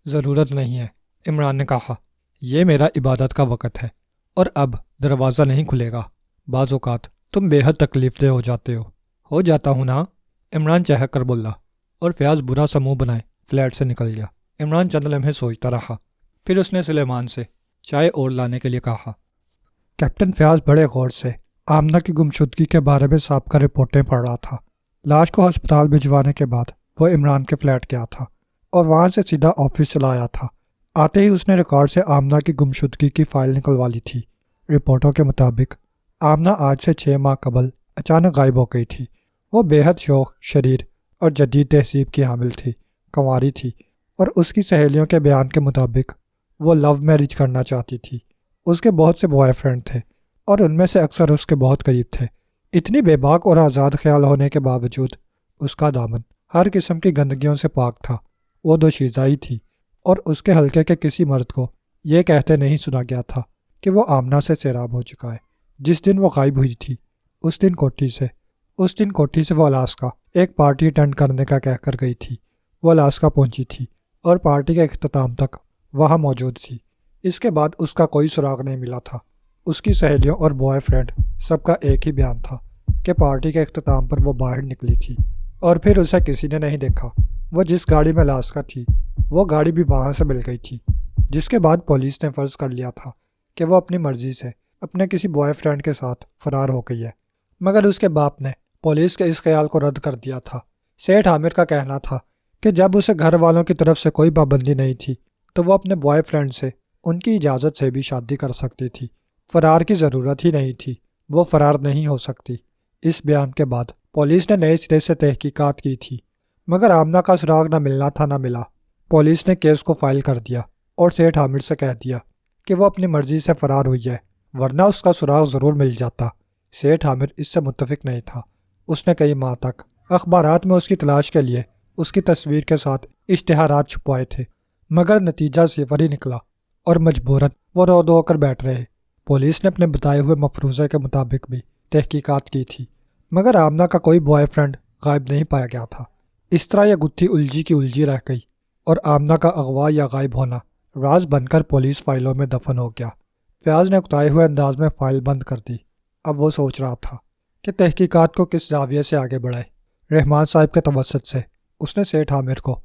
Speaker 1: ضرورت نہیں ہے، عمران نے کہا۔ یہ میرا عبادت کا وقت ہے، اور اب دروازہ نہیں کھلے گا۔ بعض اوقات تم بے حد تکلیف دہ ہو جاتے ہو جاتا ہوں نا، عمران چہک کر بولا، اور فیاض برا سا منہ بنائے فلیٹ سے نکل گیا۔ عمران چند لمحے سوچتا رہا، پھر اس نے سلیمان سے چائے اور لانے کے لیے کہا۔ کیپٹن فیاض بڑے غور سے آمنہ کی گمشدگی کے بارے میں سابقہ رپورٹیں پڑھ رہا تھا۔ لاش کو ہسپتال بھجوانے کے بعد وہ عمران کے فلیٹ گیا تھا اور وہاں سے سیدھا آفس چلا آیا تھا۔ آتے ہی اس نے ریکارڈ سے آمنہ کی گمشدگی کی فائل نکلوا لی تھی۔ رپورٹوں کے مطابق آمنہ آج سے 6 ماہ قبل اچانک غائب ہو گئی تھی۔ وہ بے حد شوخ، شریر اور جدید تہذیب کی حامل تھی، کنواری تھی اور اس کی سہیلیوں کے بیان کے مطابق وہ لو میرج کرنا چاہتی تھی۔ اس کے بہت سے بوائے فرینڈ تھے اور ان میں سے اکثر اس کے بہت قریب تھے۔ اتنی بے باک اور آزاد خیال ہونے کے باوجود اس کا دامن ہر قسم کی گندگیوں سے پاک تھا۔ وہ دوشیزہ تھی اور اس کے حلقے کے کسی مرد کو یہ کہتے نہیں سنا گیا تھا کہ وہ آمنہ سے سیراب ہو چکا ہے۔ جس دن وہ غائب ہوئی تھی اس دن کوٹھی سے وہ الاسکا ایک پارٹی اٹینڈ کرنے کا کہہ کر گئی تھی۔ وہ الاسکا پہنچی تھی اور پارٹی کے اختتام تک وہاں موجود تھی۔ اس کے بعد اس کا کوئی سراغ نہیں ملا تھا۔ اس کی سہیلیوں اور بوائے فرینڈ سب کا ایک ہی بیان تھا کہ پارٹی کے اختتام پر وہ باہر نکلی تھی اور پھر اسے کسی نے نہیں دیکھا۔ وہ جس گاڑی میں الاسکا تھی وہ گاڑی بھی وہاں سے مل گئی تھی، جس کے بعد پولیس نے فرض کر لیا تھا کہ وہ اپنی مرضی سے اپنے کسی بوائے فرینڈ کے ساتھ فرار ہو گئی ہے۔ مگر اس کے باپ نے پولیس کے اس خیال کو رد کر دیا تھا۔ سیٹھ عامر کا کہنا تھا کہ جب اسے گھر والوں کی طرف سے کوئی پابندی نہیں تھی تو وہ اپنے بوائے فرینڈ سے ان کی اجازت سے بھی شادی کر سکتی تھی۔ فرار کی ضرورت ہی نہیں تھی، وہ فرار نہیں ہو سکتی۔ اس بیان کے بعد پولیس نے نئے سرے سے تحقیقات کی تھی، مگر آمنہ کا سراغ نہ ملنا تھا نہ ملا۔ پولیس نے کیس کو فائل کر دیا اور سیٹھ عامر سے کہہ دیا کہ وہ اپنی مرضی سے فرار ہوئی ہے، ورنہ اس کا سراغ ضرور مل جاتا۔ سیٹھ عامر اس سے متفق نہیں تھا۔ اس نے کئی ماہ تک اخبارات میں اس کی تلاش کے لیے اس کی تصویر کے ساتھ اشتہارات چھپوائے تھے، مگر نتیجہ صفر ہی نکلا اور مجبوراً وہ رو دو کر بیٹھ رہے۔ پولیس نے اپنے بتائے ہوئے مفروضے کے مطابق بھی تحقیقات کی تھی، مگر آمنہ کا کوئی بوائے فرینڈ غائب نہیں پایا گیا تھا۔ اس طرح یہ گتھی الجھی کی الجھی رہ گئی اور آمنہ کا اغوا یا غائب ہونا راز بن کر پولیس فائلوں میں دفن ہو گیا۔ فیاض نے اکتائے ہوئے انداز میں فائل بند کر دی۔ اب وہ سوچ رہا تھا کہ تحقیقات کو کس زاویے سے آگے بڑھائے۔ رحمان صاحب کے توسط سے اس نے سیٹھ عامر کو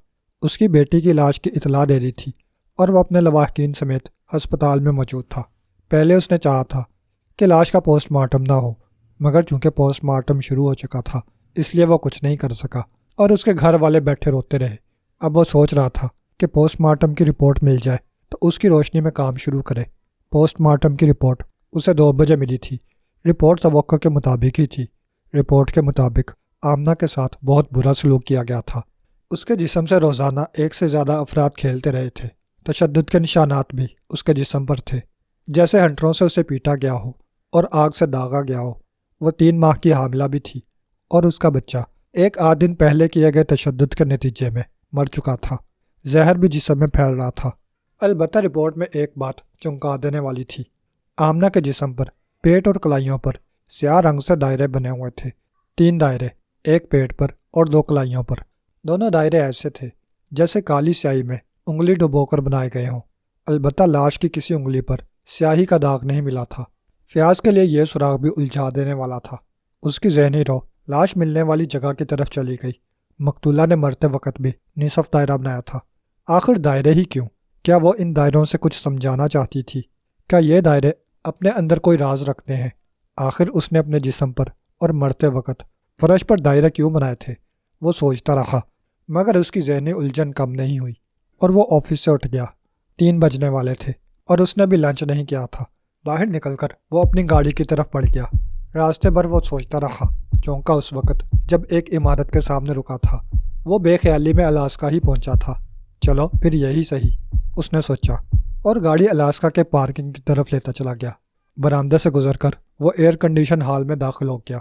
Speaker 1: اس کی بیٹی کی لاش کی اطلاع دے دی تھی اور وہ اپنے لواحقین سمیت ہسپتال میں موجود تھا۔ پہلے اس نے چاہا تھا کہ لاش کا پوسٹ مارٹم نہ ہو، مگر چونکہ پوسٹ مارٹم شروع ہو چکا تھا اس لیے وہ کچھ نہیں کر سکا اور اس کے گھر والے بیٹھے روتے رہے۔ اب وہ سوچ رہا تھا کہ پوسٹ مارٹم کی رپورٹ مل جائے تو اس کی روشنی میں کام شروع کرے۔ پوسٹ مارٹم کی رپورٹ اسے 2 بجے ملی تھی۔ رپورٹ توقع کے مطابق ہی تھی۔ رپورٹ کے مطابق آمنہ کے ساتھ بہت برا سلوک کیا گیا تھا۔ اس کے جسم سے روزانہ 1 سے زیادہ افراد کھیلتے رہے تھے۔ تشدد کے نشانات بھی اس کے جسم پر تھے، جیسے ہنٹروں سے اسے پیٹا گیا ہو اور آگ سے داغا گیا ہو۔ وہ 3 ماہ کی حاملہ بھی تھی اور اس کا بچہ 1 دن پہلے کیے گئے تشدد کے نتیجے میں مر چکا تھا۔ زہر بھی جسم میں پھیل رہا تھا۔ البتہ رپورٹ میں ایک بات چونکا دینے والی تھی۔ آمنہ کے جسم پر، پیٹ اور کلائیوں پر سیاہ رنگ سے دائرے بنے ہوئے تھے۔ 3 دائرے، ایک پیٹ پر اور 2 کلائیوں پر۔ دونوں دائرے ایسے تھے جیسے کالی سیاہی میں انگلی ڈبو کر بنائے گئے ہوں۔ البتہ لاش کی کسی انگلی پر سیاہی کا داغ نہیں ملا تھا۔ فیاض کے لیے یہ سراغ بھی الجھا دینے والا تھا۔ اس کی ذہنی رو لاش ملنے والی جگہ کی طرف چلی گئی۔ مقتولہ نے مرتے وقت بھی نصف دائرہ بنایا تھا۔ آخر دائرے ہی کیوں؟ کیا وہ ان دائروں سے کچھ سمجھانا چاہتی تھی؟ کیا یہ دائرے اپنے اندر کوئی راز رکھتے ہیں؟ آخر اس نے اپنے جسم پر اور مرتے وقت فرش پر دائرے کیوں بنائے تھے؟ وہ سوچتا رہا، مگر اس کی ذہنی الجھن کم نہیں ہوئی اور وہ آفس سے اٹھ گیا۔ 3 بجنے والے تھے اور اس نے بھی لنچ نہیں کیا تھا۔ باہر نکل کر وہ اپنی گاڑی کی طرف بڑھ گیا۔ راستے بھر وہ سوچتا رہا، چونکا اس وقت جب ایک عمارت کے سامنے رکا تھا۔ وہ بے خیالی میں الاسکا ہی پہنچا تھا۔ چلو پھر یہی صحیح، اس نے سوچا اور گاڑی الاسکا کے پارکنگ کی طرف لیتا چلا گیا۔ برآمدے سے گزر کر وہ ایئر کنڈیشن ہال میں داخل ہو گیا۔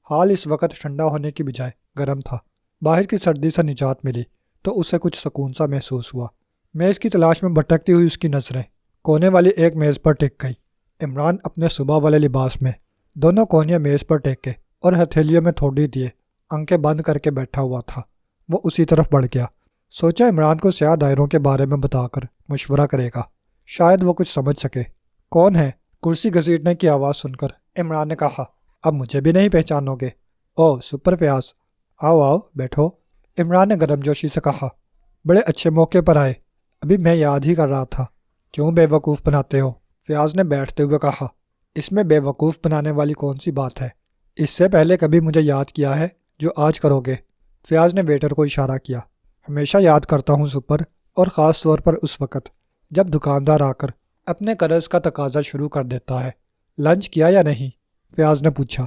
Speaker 1: ہال اس وقت ٹھنڈا ہونے کی بجائے گرم تھا۔ باہر کی سردی سے نجات ملی تو اسے کچھ سکون سا محسوس ہوا۔ میز کی تلاش میں بھٹکتی ہوئی اس کی نظریں کونے والی ایک میز پر ٹک گئی۔ عمران اپنے صبح والے لباس میں دونوں کونیاں میز پر ٹیک کے اور ہتھیلیوں میں تھوڑی دیے آنکھیں بند کر کے بیٹھا ہوا تھا۔ وہ اسی طرف بڑھ گیا۔ سوچا عمران کو سیاہ دائروں کے بارے میں بتا کر مشورہ کرے گا، شاید وہ کچھ سمجھ سکے۔ کون ہے؟ کرسی گھسیٹنے کی آواز سن کر عمران نے کہا، اب مجھے بھی نہیں پہچانو گے؟ او سپر فیاض، آؤ آؤ بیٹھو۔ عمران نے گرم جوشی سے کہا، بڑے اچھے موقع پر آئے، ابھی میں یاد ہی کر رہا تھا۔ کیوں بے وقوف بناتے ہو؟ فیاض نے بیٹھتے ہوئے کہا۔ اس میں بے وقوف بنانے والی کون سی بات ہے؟ اس سے پہلے کبھی مجھے یاد کیا ہے جو آج کرو گے؟ فیاض نے ویٹر کو اشارہ کیا۔ ہمیشہ یاد کرتا ہوں سپر، اور خاص طور پر اس وقت جب دکاندار آ کر اپنے قرض کا تقاضا شروع کر دیتا ہے۔ لنچ کیا یا نہیں؟ فیاض نے پوچھا۔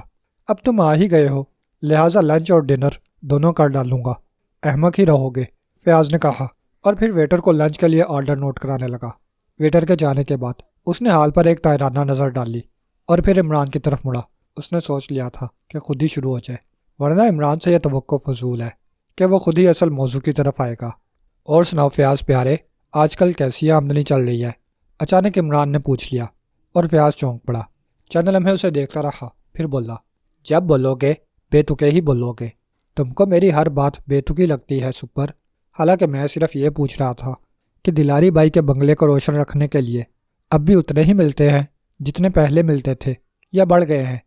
Speaker 1: اب تم آ ہی گئے ہو، لہٰذا لنچ اور ڈنر دونوں کر ڈالوں گا۔ احمق ہی رہو گے، فیاض نے کہا، اور پھر ویٹر کو لنچ کے لیے آرڈر نوٹ کرانے لگا۔ ویٹر کے جانے کے بعد اس نے ہال پر ایک طائرانہ نظر ڈالی اور پھر عمران کی طرف مڑا۔ اس نے سوچ لیا تھا کہ خود ہی شروع ہو جائے، ورنہ عمران سے یہ توقع فضول ہے کہ وہ خود ہی اصل موضوع کی طرف آئے گا۔ اور سناؤ فیاض پیارے، آج کل کیسی آمدنی چل رہی ہے؟ اچانک عمران نے پوچھ لیا اور فیاض چونک پڑا۔ چند لمحے اسے دیکھتا رہا، پھر بولا، جب بولو گے بے تکے ہی بولو گے۔ تم کو میری ہر بات بے تکی لگتی ہے سپر۔ حالانکہ میں صرف یہ پوچھ رہا تھا کہ دلاری بائی کے بنگلے کو روشن رکھنے کے لیے اب بھی اتنے ہی ملتے ہیں جتنے پہلے ملتے تھے، یا بڑھ گئے ہیں؟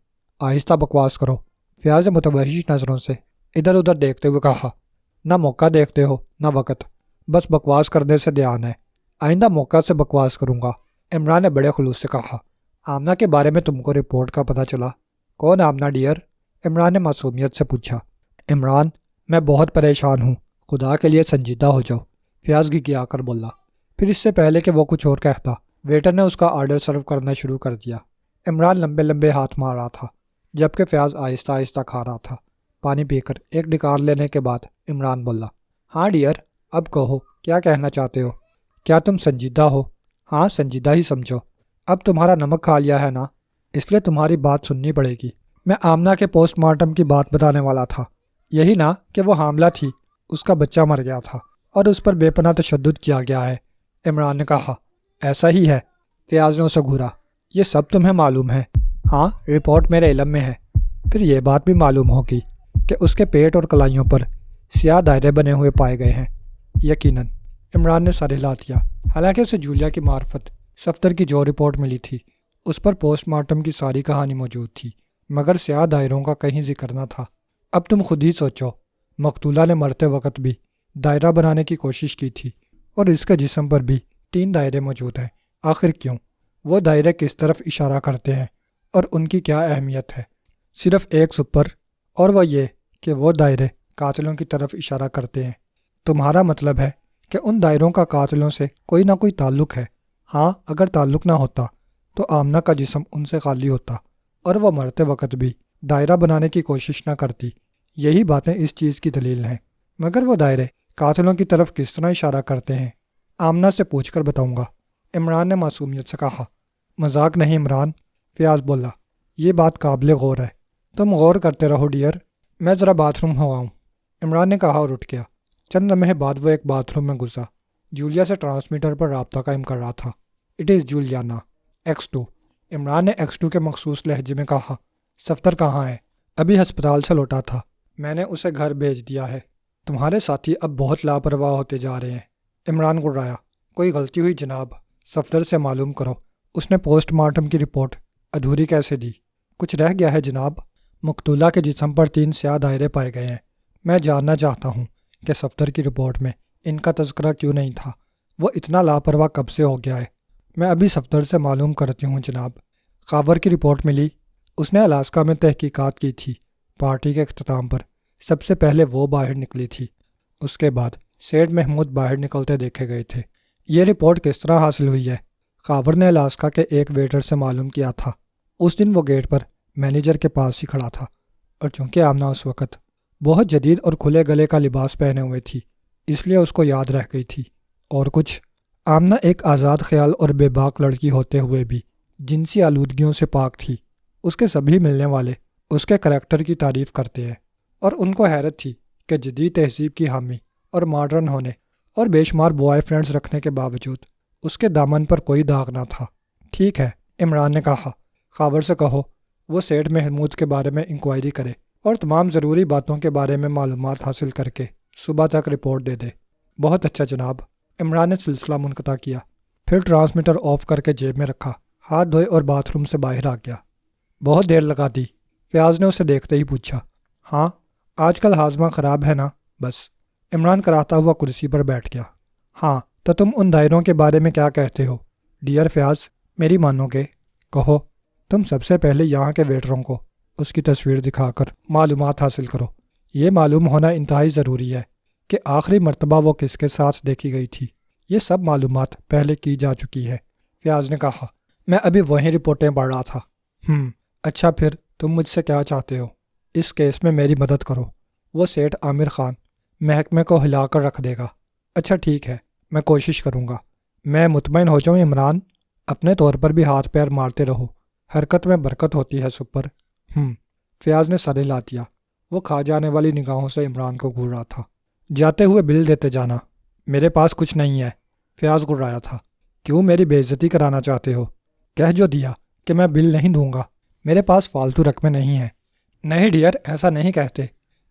Speaker 1: آہستہ بکواس کرو، فیاض نے متوحش نظروں سے ادھر ادھر دیکھتے ہوئے کہا۔ نہ موقع دیکھتے ہو نہ وقت، بس بکواس کرنے سے دھیان ہے۔ آئندہ موقع سے بکواس کروں گا، عمران نے بڑے خلوص سے کہا۔ آمنہ کے بارے میں تم کو رپورٹ کا پتہ چلا؟ کون آمنہ ڈیئر؟ عمران نے معصومیت سے پوچھا۔ عمران، میں بہت پریشان ہوں، خدا کے لیے سنجیدہ ہو جاؤ، فیاض گھگھیا کر بولا۔ پھر اس سے پہلے کہ وہ کچھ اور کہتا، ویٹر نے اس کا آرڈر سرو کرنا شروع کر دیا۔ عمران لمبے لمبے ہاتھ مار رہا تھا جبکہ فیاض آہستہ آہستہ کھا رہا تھا۔ پانی پی کر ایک ڈکار لینے کے بعد عمران بولا، ہاں ڈیئر، اب کہو کیا کہنا چاہتے ہو؟ کیا تم سنجیدہ ہو؟ ہاں، سنجیدہ ہی سمجھو۔ اب تمہارا نمک کھا لیا ہے نا، اس لیے تمہاری بات سننی پڑے گی۔ میں آمنہ کے پوسٹ مارٹم کی بات بتانے والا تھا۔ یہی نا کہ وہ حاملہ تھی، اس کا بچہ مر گیا تھا اور اس پر بے پناہ تشدد کیا گیا ہے، عمران نے کہا۔ ایسا ہی ہے، فیاض نے اسے گھورا۔ یہ سب تمہیں معلوم ہے؟ ہاں، رپورٹ میرے علم میں ہے۔ پھر یہ بات بھی معلوم ہوگی کہ اس کے پیٹ اور کلائیوں پر سیاہ دائرے بنے ہوئے پائے گئے ہیں؟ یقیناً، عمران نے سر ہلا دیا۔ حالانکہ اسے جولیا کی معرفت صفدر کی جو رپورٹ ملی تھی اس پر پوسٹ مارٹم کی ساری کہانی موجود تھی، مگر سیاہ دائروں کا کہیں ذکر نہ تھا۔ اب تم خود ہی سوچو، مقتولہ نے مرتے وقت بھی دائرہ بنانے کی کوشش کی تھی، اور اس کے جسم پر بھی 3 دائرے موجود ہیں۔ آخر کیوں؟ وہ دائرے کس طرف اشارہ کرتے ہیں اور ان کی کیا اہمیت ہے؟ صرف ایک سپر، اور وہ یہ کہ وہ دائرے قاتلوں کی طرف اشارہ کرتے ہیں۔ تمہارا مطلب ہے کہ ان دائروں کا قاتلوں سے کوئی نہ کوئی تعلق ہے؟ ہاں، اگر تعلق نہ ہوتا تو آمنہ کا جسم ان سے خالی ہوتا اور وہ مرتے وقت بھی دائرہ بنانے کی کوشش نہ کرتی۔ یہی باتیں اس چیز کی دلیل ہیں۔ مگر وہ دائرے قاتلوں کی طرف کس طرح اشارہ کرتے ہیں؟ آمنہ سے پوچھ کر بتاؤں گا، عمران نے معصومیت سے کہا۔ مذاق نہیں عمران، فیاض بولا، یہ بات قابل غور ہے۔ تم غور کرتے رہو ڈیئر، میں ذرا باتھ روم ہو آؤں، عمران نے کہا اور اٹھ گیا۔ چند لمحے بعد وہ ایک باتھ روم میں گھسا۔ جولیا سے ٹرانسمیٹر پر رابطہ قائم کر رہا تھا۔ It is Juliana, X2، Imran نے X2 کے مخصوص لہجے میں کہا۔ صفدر کہاں ہے؟ ابھی ہسپتال سے لوٹا تھا، میں نے اسے گھر بھیج دیا ہے۔ تمہارے ساتھی اب بہت لاپرواہ ہوتے جا رہے ہیں، عمران گڑرایا۔ کوئی غلطی ہوئی جناب، صفدر سے معلوم کرو، اس نے پوسٹ مارٹم کی رپورٹ ادھوری کیسے دی؟ کچھ رہ گیا ہے جناب، مقتولہ کے جسم پر 3 سیاہ دائرے پائے گئے ہیں۔ میں جاننا چاہتا ہوں کہ صفدر کی رپورٹ میں ان کا تذکرہ کیوں نہیں تھا؟ وہ اتنا لاپرواہ کب سے ہو گیا ہے؟ میں ابھی صفدر سے معلوم کرتی ہوں جناب۔ خاور کی رپورٹ ملی، اس نے الاسکا میں تحقیقات کی تھی۔ پارٹی کے اختتام پر سب سے پہلے وہ باہر نکلی تھی، اس کے بعد سیٹ محمود باہر نکلتے دیکھے گئے تھے۔ یہ رپورٹ کس طرح حاصل ہوئی ہے؟ خاور نے الاسکا کے ایک ویٹر سے معلوم کیا تھا۔ اس دن وہ گیٹ پر مینیجر کے پاس ہی کھڑا تھا، اور چونکہ آمنہ اس وقت بہت جدید اور کھلے گلے کا لباس پہنے ہوئے تھی اس لیے اس کو یاد رہ گئی تھی۔ اور کچھ، آمنہ ایک آزاد خیال اور بے باک لڑکی ہوتے ہوئے بھی جنسی آلودگیوں سے پاک تھی۔ اس کے سبھی ملنے والے اس کے کریکٹر کی تعریف کرتے ہیں، اور ان کو حیرت تھی کہ جدید تہذیب کی حامی اور ماڈرن ہونے اور بے شمار بوائے فرینڈز رکھنے کے باوجود اس کے دامن پر کوئی داغ نہ تھا۔ ٹھیک ہے، عمران نے کہا، خاور سے کہو وہ سیٹ محمود کے بارے میں انکوائری کرے اور تمام ضروری باتوں کے بارے میں معلومات حاصل کر کے صبح تک رپورٹ دے دے۔ بہت اچھا جناب، عمران نے سلسلہ منقطع کیا، پھر ٹرانسمیٹر آف کر کے جیب میں رکھا، ہاتھ دھوئے اور باتھ روم سے باہر آ گیا۔ بہت دیر لگا دی؟ فیاض نے اسے دیکھتے ہی پوچھا۔ ہاں، آج کل ہاضمہ خراب ہے نا، بس، عمران کراتا ہوا کرسی پر بیٹھ گیا۔ ہاں، تو تم ان دائروں کے بارے میں کیا کہتے ہو؟ ڈیئر فیاض، میری مانو گے؟ کہو۔ تم سب سے پہلے یہاں کے ویٹروں کو اس کی تصویر دکھا کر معلومات حاصل کرو۔ یہ معلوم ہونا انتہائی ضروری ہے کہ آخری مرتبہ وہ کس کے ساتھ دیکھی گئی تھی۔ یہ سب معلومات پہلے کی جا چکی ہے، فیاض نے کہا۔ میں ابھی وہیں رپورٹیں پڑھ رہا تھا۔ اچھا، پھر تم مجھ سے کیا چاہتے ہو؟ اس کیس میں میری مدد کرو۔ وہ سیٹھ عامر خان محکمے کو ہلا کر رکھ دے گا۔ اچھا ٹھیک ہے، میں کوشش کروں گا۔ میں مطمئن ہو جاؤں عمران، اپنے طور پر بھی ہاتھ پیر مارتے رہو، حرکت میں برکت ہوتی ہے سپر۔ فیاض نے سر ہلا دیا۔ وہ کھا جانے والی نگاہوں سے عمران کو گھور رہا تھا۔ جاتے ہوئے بل دیتے جانا۔ میرے پاس کچھ نہیں ہے، فیاض گھرایا تھا۔ کیوں میری بے عزتی کرانا چاہتے ہو؟ کہہ جو دیا کہ میں بل نہیں دوں گا، میرے پاس فالتو رقمیں نہیں ہیں۔ نہیں ڈیئر، ایسا نہیں کہتے،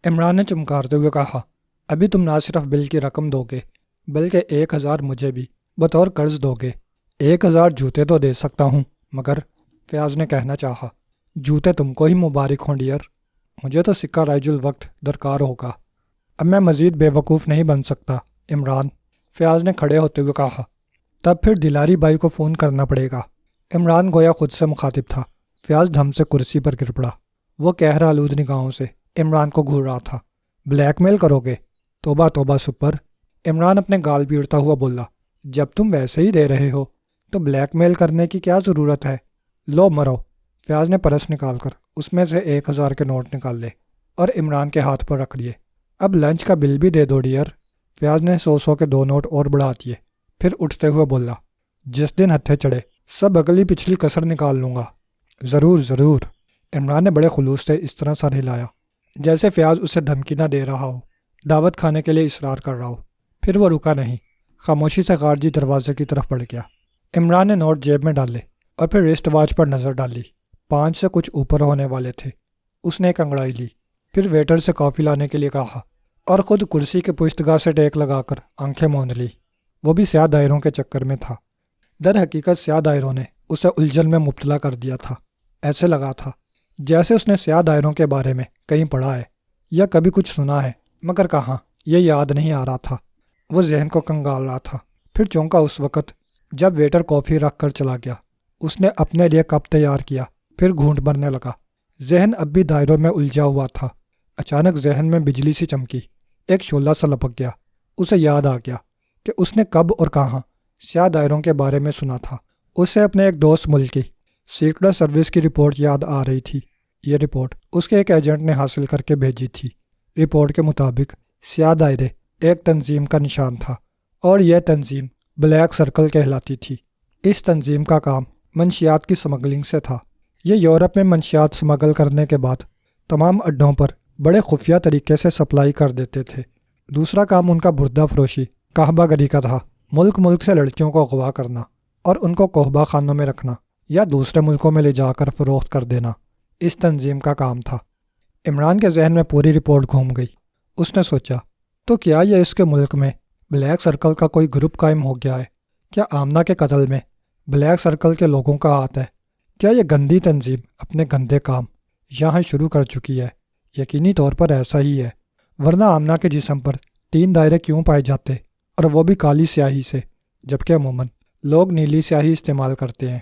Speaker 1: عمران نے چمکارتے ہوئے کہا۔ ابھی تم نہ صرف بل کی رقم دو گے بلکہ 1000 مجھے بھی بطور قرض دو گے۔ 1000 جوتے تو دے سکتا ہوں، مگر فیاض نے کہنا چاہا۔ جوتے تم کو ہی مبارک ہوں ڈیئر، مجھے تو سکہ رائج الوقت درکار ہوگا۔ اب میں مزید بے وقوف نہیں بن سکتا عمران، فیاض نے کھڑے ہوتے ہوئے کہا۔ تب پھر دلاری بائی کو فون کرنا پڑے گا۔ عمران گویا خود سے مخاطب تھا۔ فیاض دھم سے کرسی پر گر پڑا۔ وہ قہر آلود نگاہوں سے عمران کو گھور رہا تھا۔ بلیک میل کرو گے؟ توبہ توبہ سپر، عمران اپنے گال پیڑتا ہوا بولا۔ جب تم ویسے ہی دے رہے ہو تو بلیک میل کرنے کی کیا ضرورت ہے؟ لو مرو۔ فیاض نے پرس نکال کر اس میں سے 1000 کے نوٹ نکال لے اور عمران کے ہاتھ پر رکھ لیے۔ اب لنچ کا بل بھی دے دو ڈیئر۔ فیاض نے 100 کے 2 نوٹ اور بڑھا دیے، پھر اٹھتے ہوئے بولا۔ جس دن ہتھے چڑھے سب اگلی پچھلی کسر نکال لوں گا۔ ضرور ضرور، عمران نے بڑے خلوص سے اس طرح سر ہلایا جیسے فیاض اسے دھمکی نہ دے رہا ہو، دعوت کھانے کے لیے اصرار کر رہا ہو۔ پھر وہ رکا نہیں، خاموشی سے خارجی دروازے کی طرف بڑھ گیا۔ عمران نے نوٹ جیب میں ڈالے اور پھر رسٹ واچ پر نظر ڈالی۔ 5 سے کچھ اوپر ہونے والے تھے۔ اس نے ایک انگڑائی لی، پھر ویٹر سے کافی لانے کے لیے کہا اور خود کرسی کے پشتگاہ سے ٹیک لگا کر آنکھیں موند لی۔ وہ بھی سیاہ دائروں کے چکر میں تھا۔ در حقیقت سیاہ دائروں نے اسے الجھن میں مبتلا کر دیا تھا۔ ایسے لگا تھا جیسے اس نے سیاہ دائروں کے بارے میں کہیں پڑھا ہے یا کبھی کچھ سنا ہے، مگر کہاں، یہ یاد نہیں آ رہا تھا۔ وہ ذہن کو کنگال رہا تھا۔ پھر چونکا اس وقت جب ویٹر کافی رکھ کر چلا گیا۔ اس نے اپنے لیے کپ تیار کیا، پھر گھونٹ بھرنے لگا۔ ذہن اب بھی دائروں میں الجھا ہوا تھا۔ اچانک ذہن میں بجلی سی چمکی، ایک شعلہ سا لپک گیا۔ اسے یاد آ گیا کہ اس نے کب اور کہاں سیاہ دائروں کے بارے میں سنا تھا۔ اسے اپنے ایک دوست ملک کی سیکرٹ سروس کی رپورٹ یاد آ رہی تھی۔ یہ رپورٹ اس کے ایک ایجنٹ نے حاصل کر کے بھیجی تھی۔ رپورٹ کے مطابق سیاہ دائرے ایک تنظیم کا نشان تھا اور یہ تنظیم بلیک سرکل کہلاتی تھی۔ اس تنظیم کا کام منشیات کی سمگلنگ سے تھا۔ یہ یورپ میں منشیات سمگل کرنے کے بعد تمام اڈوں پر بڑے خفیہ طریقے سے سپلائی کر دیتے تھے۔ دوسرا کام ان کا بردہ فروشی کہبہ گری کا تھا، ملک ملک سے لڑکیوں کو اغوا کرنا اور ان کو کہبہ خانوں میں رکھنا یا دوسرے ملکوں میں لے جا کر فروخت کر دینا اس تنظیم کا کام تھا۔ عمران کے ذہن میں پوری رپورٹ گھوم گئی۔ اس نے سوچا، تو کیا یہ اس کے ملک میں بلیک سرکل کا کوئی گروپ قائم ہو گیا ہے؟ کیا آمنہ کے قتل میں بلیک سرکل کے لوگوں کا ہاتھ ہے؟ کیا یہ گندی تنظیم اپنے گندے کام یہاں شروع کر چکی ہے؟ یقینی طور پر ایسا ہی ہے، ورنہ آمنہ کے جسم پر 3 دائرے کیوں پائے جاتے، اور وہ بھی کالی سیاہی سے، جبکہ عموماً لوگ نیلی سیاہی استعمال کرتے ہیں۔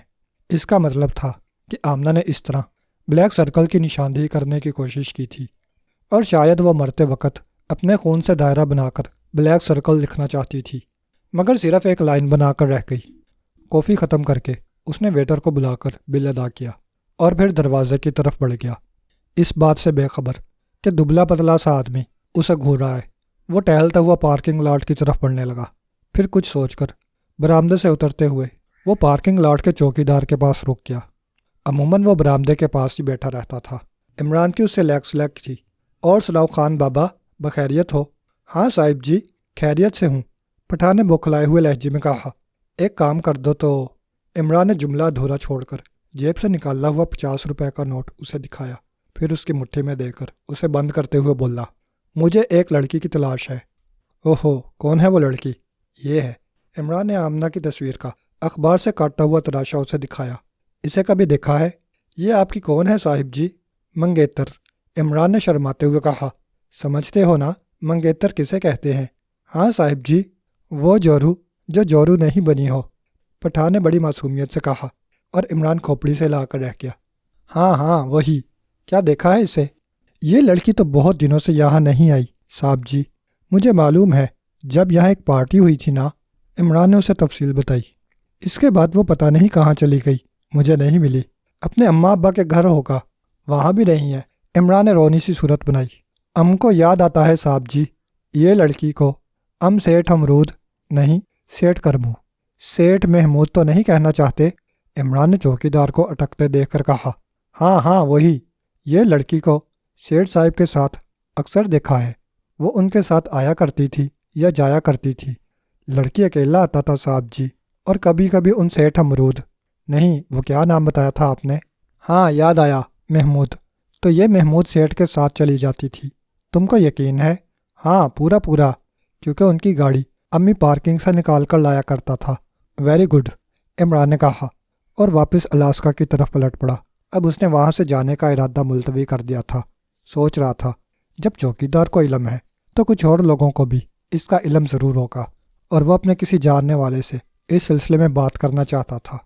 Speaker 1: اس کا مطلب تھا کہ آمنہ نے اس طرح بلیک سرکل کی نشاندہی کرنے کی کوشش کی تھی، اور شاید وہ مرتے وقت اپنے خون سے دائرہ بنا کر بلیک سرکل لکھنا چاہتی تھی، مگر صرف ایک لائن بنا کر رہ گئی۔ کافی ختم کر کے اس نے ویٹر کو بلا کر بل ادا کیا اور پھر دروازے کی طرف بڑھ گیا، اس بات سے بے خبر کہ دبلا پتلا سا آدمی اسے گھور رہا ہے۔ وہ ٹہلتا ہوا پارکنگ لاٹ کی طرف بڑھنے لگا، پھر کچھ سوچ کر برآمدے سے اترتے ہوئے وہ پارکنگ لاٹ کے چوکی دار کے پاس رک گیا۔ عموماً وہ برآمدے کے پاس ہی بیٹھا رہتا تھا۔ عمران کی اس سے لیک سلیک تھی۔ اور سناؤ خان بابا، بخیریت ہو؟ ہاں صاحب جی، خیریت سے ہوں، پٹھان نے بوکھلائے ہوئے لہجے میں کہا۔ ایک کام کر دو تو۔ عمران نے جملہ ادھورا چھوڑ کر جیب سے نکالا ہوا 50 روپے کا نوٹ اسے دکھایا، پھر اس کی مٹھی میں دے کر اسے بند کرتے ہوئے بولا، مجھے ایک لڑکی کی تلاش ہے۔ اوہو، کون ہے وہ لڑکی؟ یہ ہے۔ عمران نے آمنہ کی تصویر کا اخبار سے کاٹا ہوا تراشا اسے دکھایا۔ اسے کبھی دیکھا ہے؟ یہ آپ کی کون ہے صاحب جی؟ منگیتر، عمران نے شرماتے ہوئے کہا۔ سمجھتے ہو نا منگیتر کسے کہتے ہیں؟ ہاں صاحب جی، وہ جورو جو جورو نہیں بنی ہو، پٹھان نے بڑی معصومیت سے کہا، اور عمران کھوپڑی سے لا کر رہ گیا۔ ہاں ہاں وہی، کیا دیکھا ہے اسے؟ یہ لڑکی تو بہت دنوں سے یہاں نہیں آئی صاحب جی۔ مجھے معلوم ہے، جب یہاں ایک پارٹی ہوئی تھی نا، عمران نے اسے تفصیل بتائی۔ اس کے بعد وہ پتہ نہیں کہاں چلی گئی، مجھے نہیں ملی۔ اپنے اماں ابا کے گھر ہوگا، وہاں بھی نہیں ہے۔ عمران نے رونی سی صورت بنائی۔ ام کو یاد آتا ہے صاحب جی، یہ لڑکی کو ام سیٹھ امرود نہیں، سیٹھ کرمو، سیٹھ محمود تو نہیں کہنا چاہتے؟ عمران نے چوکیدار کو اٹکتے دیکھ کر کہا۔ ہاں ہاں وہی، یہ لڑکی کو سیٹھ صاحب کے ساتھ اکثر دیکھا ہے، وہ ان کے ساتھ آیا کرتی تھی یا جایا کرتی تھی۔ لڑکی اکیلا آتا تھا صاحب جی، اور کبھی کبھی ان سیٹھ امرود نہیں، وہ کیا نام بتایا تھا آپ نے؟ ہاں یاد آیا، محمود۔ تو یہ محمود سیٹھ کے ساتھ چلی جاتی تھی، تم کو یقین ہے؟ ہاں پورا پورا، کیونکہ ان کی گاڑی امی پارکنگ سے نکال کر لایا کرتا تھا۔ ویری گڈ، عمران نے کہا، اور واپس الاسکا کی طرف پلٹ پڑا۔ اب اس نے وہاں سے جانے کا ارادہ ملتوی کر دیا تھا۔ سوچ رہا تھا، جب چوکیدار کو علم ہے تو کچھ اور لوگوں کو بھی اس کا علم ضرور ہوگا، اور وہ اپنے کسی جاننے والے سے اس سلسلے میں بات کرنا چاہتا تھا۔